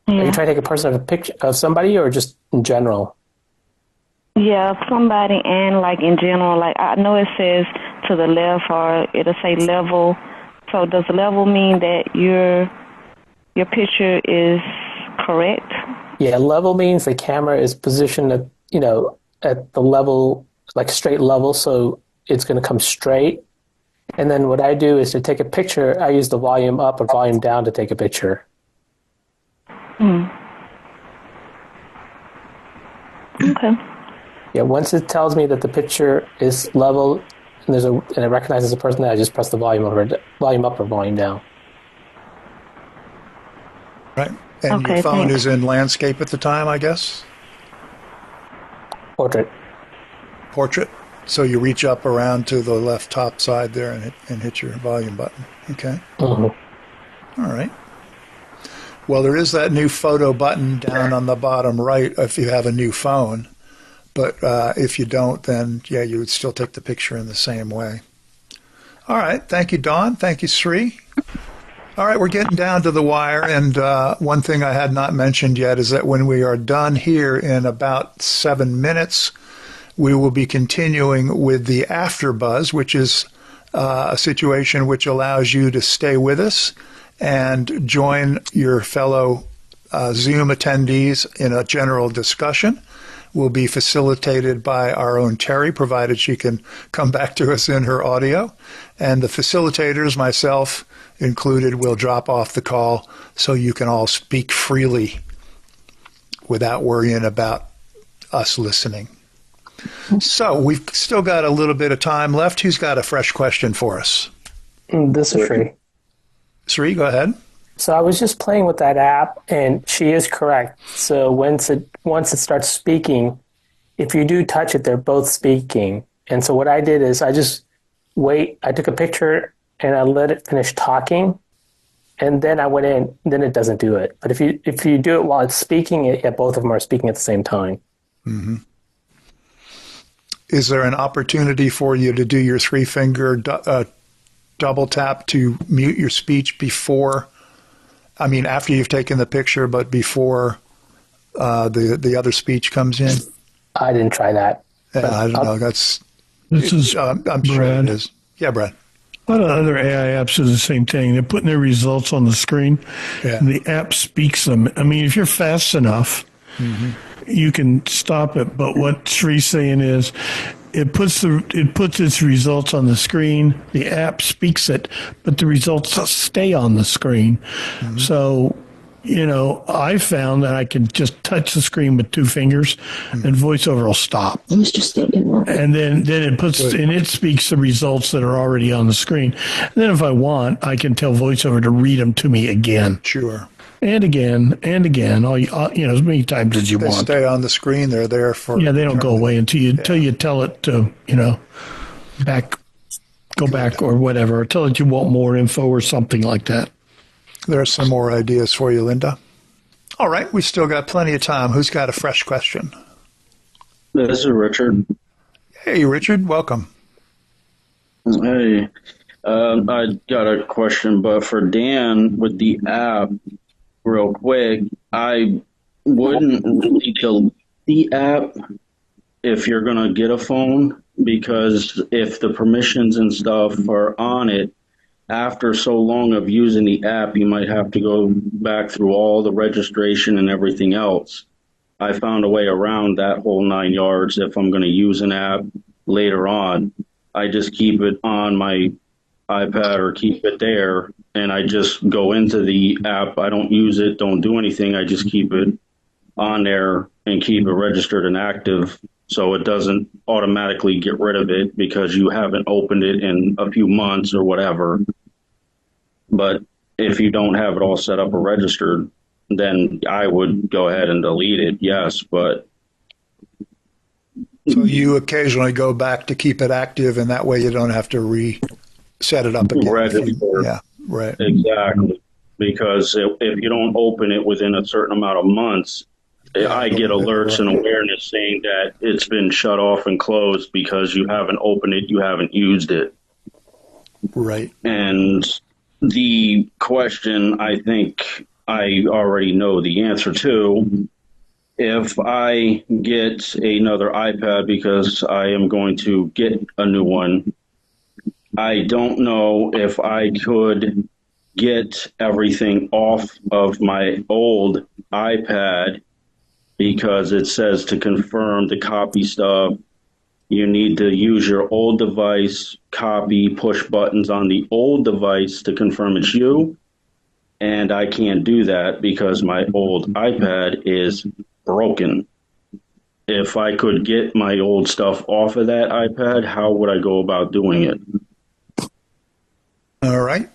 Yeah. Are you trying to take a person of a picture of somebody or just in general? Yeah, somebody, and like in general, like I know it says to the left or it'll say level. So does level mean that your picture is correct? Yeah, level means the camera is positioned at, at the level, like straight level, so it's going to come straight. And then what I do is to take a picture, I use the volume up or volume down to take a picture. Okay. Yeah, once it tells me that the picture is level and it recognizes a person, I just press the volume up or volume down. Right. And your phone is in landscape at the time, I guess? Portrait. Portrait. So you reach up around to the left top side there and hit your volume button. Okay. Mm-hmm. All right. Well, there is that new photo button down on the bottom right if you have a new phone. But if you don't, then, yeah, you would still take the picture in the same way. All right. Thank you, Dawn. Thank you, Sri. All right, we're getting down to the wire, and one thing I had not mentioned yet is that when we are done here in about 7 minutes, we will be continuing with the AfterBuzz, which is a situation which allows you to stay with us and join your fellow Zoom attendees in a general discussion. Will be facilitated by our own Terry, provided she can come back to us in her audio. And the facilitators, myself included, will drop off the call so you can all speak freely without worrying about us listening. So we've still got a little bit of time left. Who's got a fresh question for us? This is Sri. Sri, go ahead. So I was just playing with that app, and she is correct. So once it starts speaking, if you do touch it, they're both speaking. And so what I did is I just I took a picture and I let it finish talking, and then I went in. Then it doesn't do it. But if you do it while it's speaking, both of them are speaking at the same time. Mm-hmm. Is there an opportunity for you to do your 3-finger double tap to mute your speech before? I mean, after you've taken the picture, but before the other speech comes in? I didn't try that. Yeah, I don't know. This is I'm Brad. sure it is. Yeah, Brad. A lot of other AI apps do the same thing. They're putting their results on the screen, and the app speaks them. I mean, if you're fast enough, you can stop it. But what Sri's saying is, it puts its results on the screen. The app speaks it, but the results stay on the screen. Mm-hmm. So, I found that I can just touch the screen with 2 fingers, and VoiceOver will stop. I was just thinking that. And then it puts and it speaks the results that are already on the screen. And then if I want, I can tell VoiceOver to read them to me again. Sure. And again, as many times as you want. They stay on the screen. They're there for. Yeah, they don't go away until you tell it to, go back or whatever, or tell it you want more info or something like that. There are some more ideas for you, Linda. All right, we still got plenty of time. Who's got a fresh question? This is Richard. Hey, Richard, welcome. Hey, I got a question, but for Dan with the app, real quick, I wouldn't really delete the app if you're going to get a phone, because if the permissions and stuff are on it, after so long of using the app, you might have to go back through all the registration and everything else. I found a way around that whole 9 yards. If I'm going to use an app later on, I just keep it on my iPad or keep it there, and I just go into the app. I don't use it, don't do anything. I just keep it on there and keep it registered and active, so it doesn't automatically get rid of it because you haven't opened it in a few months or whatever. But if you don't have it all set up or registered, then I would go ahead and delete it, yes. But so you occasionally go back to keep it active, and that way you don't have to reset it up again. Yeah, right. Exactly. Because if you don't open it within a certain amount of months, I get alerts and awareness saying that it's been shut off and closed because you haven't opened it, you haven't used it. Right. And the question, I think I already know the answer to. If I get another iPad, because I am going to get a new one, I don't know if I could get everything off of my old iPad, because it says to confirm the copy stuff, you need to use your old device, copy, push buttons on the old device to confirm it's you. And I can't do that because my old iPad is broken. If I could get my old stuff off of that iPad, how would I go about doing it? All right.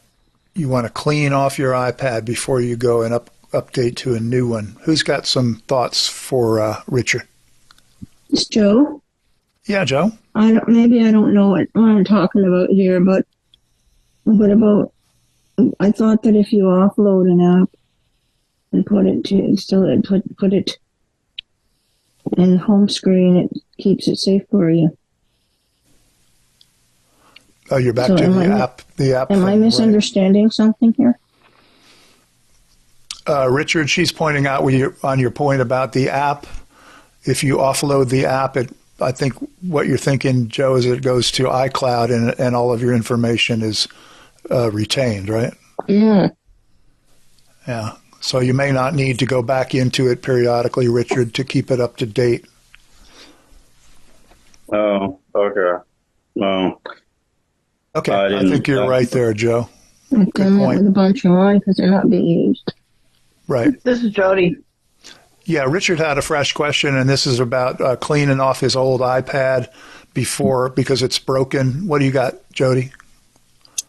You want to clean off your iPad before you go and update to a new one. Who's got some thoughts for Richard? It's Joe. Yeah, Joe. Maybe I don't know what I'm talking about here, but about I thought that if you offload an app and put it in home screen, it keeps it safe for you. Oh, you're back to the app. The app. Am I misunderstanding something here? Richard, she's pointing out on your point about the app. If you offload the app, I think what you're thinking, Joe, is it goes to iCloud and all of your information is retained, right? Yeah. Yeah. So you may not need to go back into it periodically, Richard, to keep it up to date. Oh, okay. Well, okay. I think you're right there, Joe. Good point. With a bunch of mine because they're not being used. Right. This is Jody. Yeah, Richard had a fresh question, and this is about cleaning off his old iPad because it's broken. What do you got, Jody?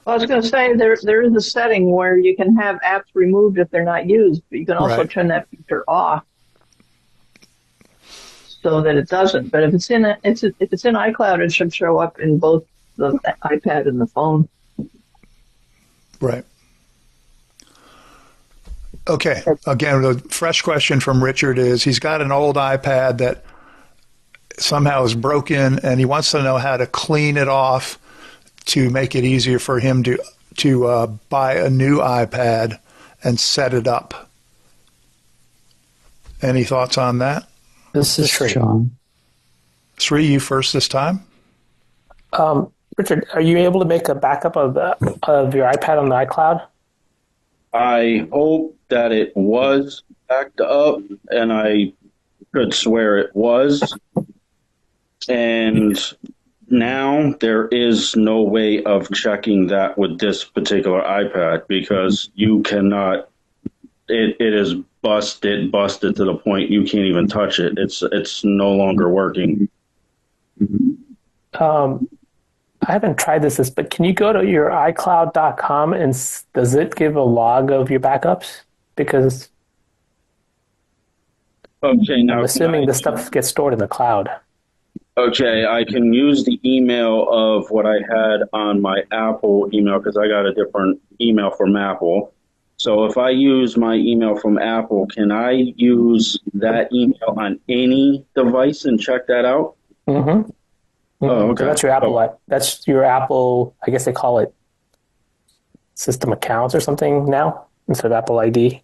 I was going to say there is a setting where you can have apps removed if they're not used, but you can also turn that feature off so that it doesn't. But if it's in iCloud, it should show up in both the iPad and the phone. Right. Okay. Again, the fresh question from Richard is he's got an old iPad that somehow is broken, and he wants to know how to clean it off to make it easier for him to buy a new iPad and set it up. Any thoughts on that? This is Sri. Sri, you first this time? Richard, are you able to make a backup of your iPad on the iCloud? I hope that it was backed up, and I could swear it was. And now there is no way of checking that with this particular iPad because you cannot. It is busted to the point you can't even touch it. It's no longer working. I haven't tried this, but can you go to your iCloud.com and does it give a log of your backups? Because okay, now I'm assuming this stuff gets stored in the cloud. Okay, I can use the email of what I had on my Apple email because I got a different email from Apple. So if I use my email from Apple, can I use that email on any device and check that out? Mm-hmm. Oh, okay. So that's your Apple. That's your Apple. I guess they call it system accounts or something now instead of Apple ID.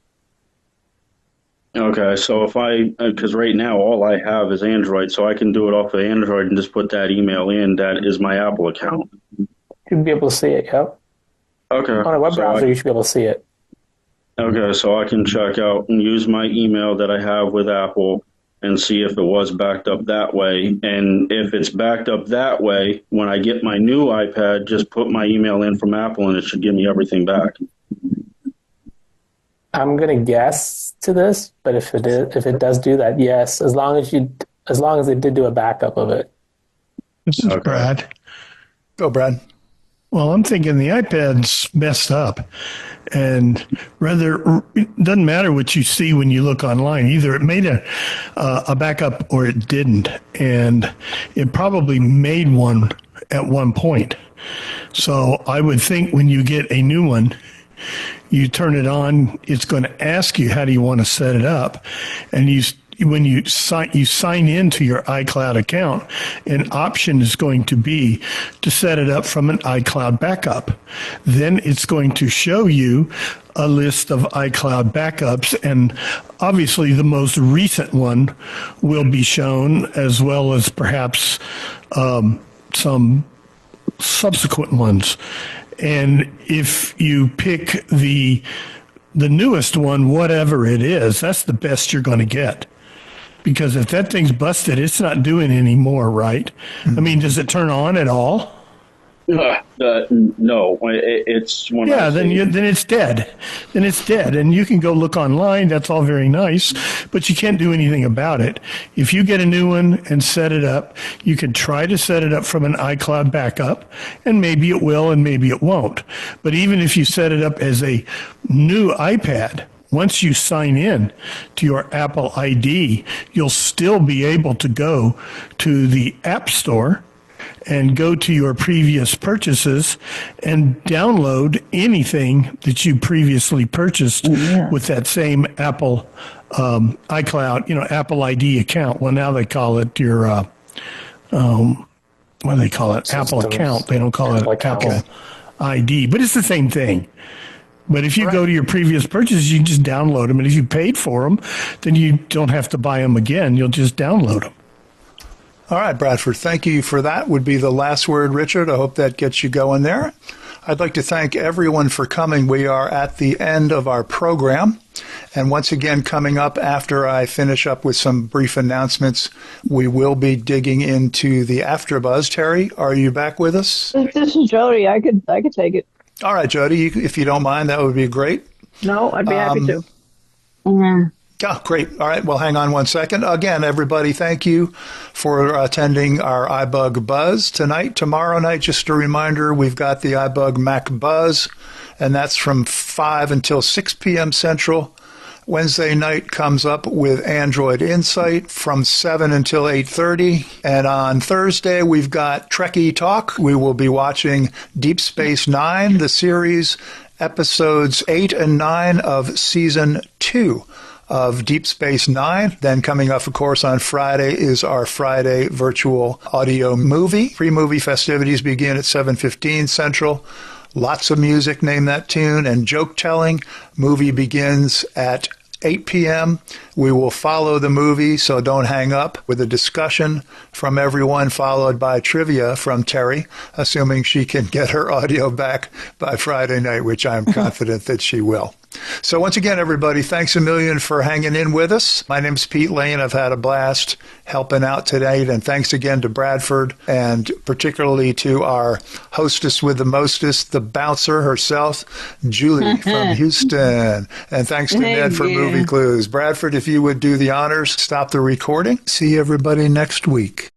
Okay, so if because right now all I have is Android, so I can do it off of Android and just put that email in. That is my Apple account. You'd be able to see it, yep. Okay. On a web browser, you should be able to see it. Okay, so I can check out and use my email that I have with Apple and see if it was backed up that way. And if it's backed up that way, when I get my new iPad, just put my email in from Apple and it should give me everything back. I'm gonna guess to this, but if it does do that, yes, as long as they did do a backup of it. This is Brad. Go, Brad. Well, I'm thinking the iPad's messed up, and it doesn't matter what you see when you look online. Either it made a backup or it didn't, and it probably made one at one point. So I would think when you get a new one, you turn it on, it's going to ask you how do you want to set it up, and when you sign into your iCloud account, an option is going to be to set it up from an iCloud backup. Then it's going to show you a list of iCloud backups, and obviously the most recent one will be shown, as well as perhaps some subsequent ones. And if you pick the newest one, whatever it is, that's the best you're going to get. Because if that thing's busted, it's not doing anymore, right? I mean, does it turn on at all? No, it's when then it's dead. Then it's dead, and you can go look online. That's all very nice, but you can't do anything about it. If you get a new one and set it up, you can try to set it up from an iCloud backup, and maybe it will, and maybe it won't. But even if you set it up as a new iPad, once you sign in to your Apple ID, you'll still be able to go to the App Store and go to your previous purchases and download anything that you previously purchased with that same Apple iCloud, Apple ID account. Well, now they call it your, what do they call it? Systems. Apple account. They don't call it Apple ID, but it's the same thing. But if you go to your previous purchases, you can just download them. And if you paid for them, then you don't have to buy them again. You'll just download them. All right, Bradford, thank you for that. Would be the last word, Richard. I hope that gets you going there. I'd like to thank everyone for coming. We are at the end of our program. And once again, coming up after I finish up with some brief announcements, we will be digging into the AfterBuzz. Terry, are you back with us? This is Jody. I could take it. All right, Jody, if you don't mind, that would be great. No, I'd be happy to. Oh, great. All right. Well, hang on one second. Again, everybody, thank you for attending our iBUG Buzz tonight. Tomorrow night, just a reminder, we've got the iBUG Mac Buzz, and that's from 5 until 6 p.m. Central. Wednesday night comes up with Android Insight from 7 until 8:30. And on Thursday, we've got Trekkie Talk. We will be watching Deep Space Nine, the series, episodes 8 and 9 of Season 2 of Deep Space Nine. Then coming up, of course, on Friday is our Friday virtual audio movie. Pre-movie festivities begin at 7:15 Central. Lots of music, name that tune, and joke telling. Movie begins at 8 p.m. We will follow the movie, so don't hang up, with a discussion from everyone, followed by trivia from Terry, assuming she can get her audio back by Friday night, which I'm confident that she will. So once again, everybody, thanks a million for hanging in with us. My name's Pete Lane. I've had a blast helping out today. And thanks again to Bradford, and particularly to our hostess with the mostest, the bouncer herself, Julie from Houston. And thanks to Ned for movie clues. Bradford, if you would do the honors, stop the recording. See everybody next week.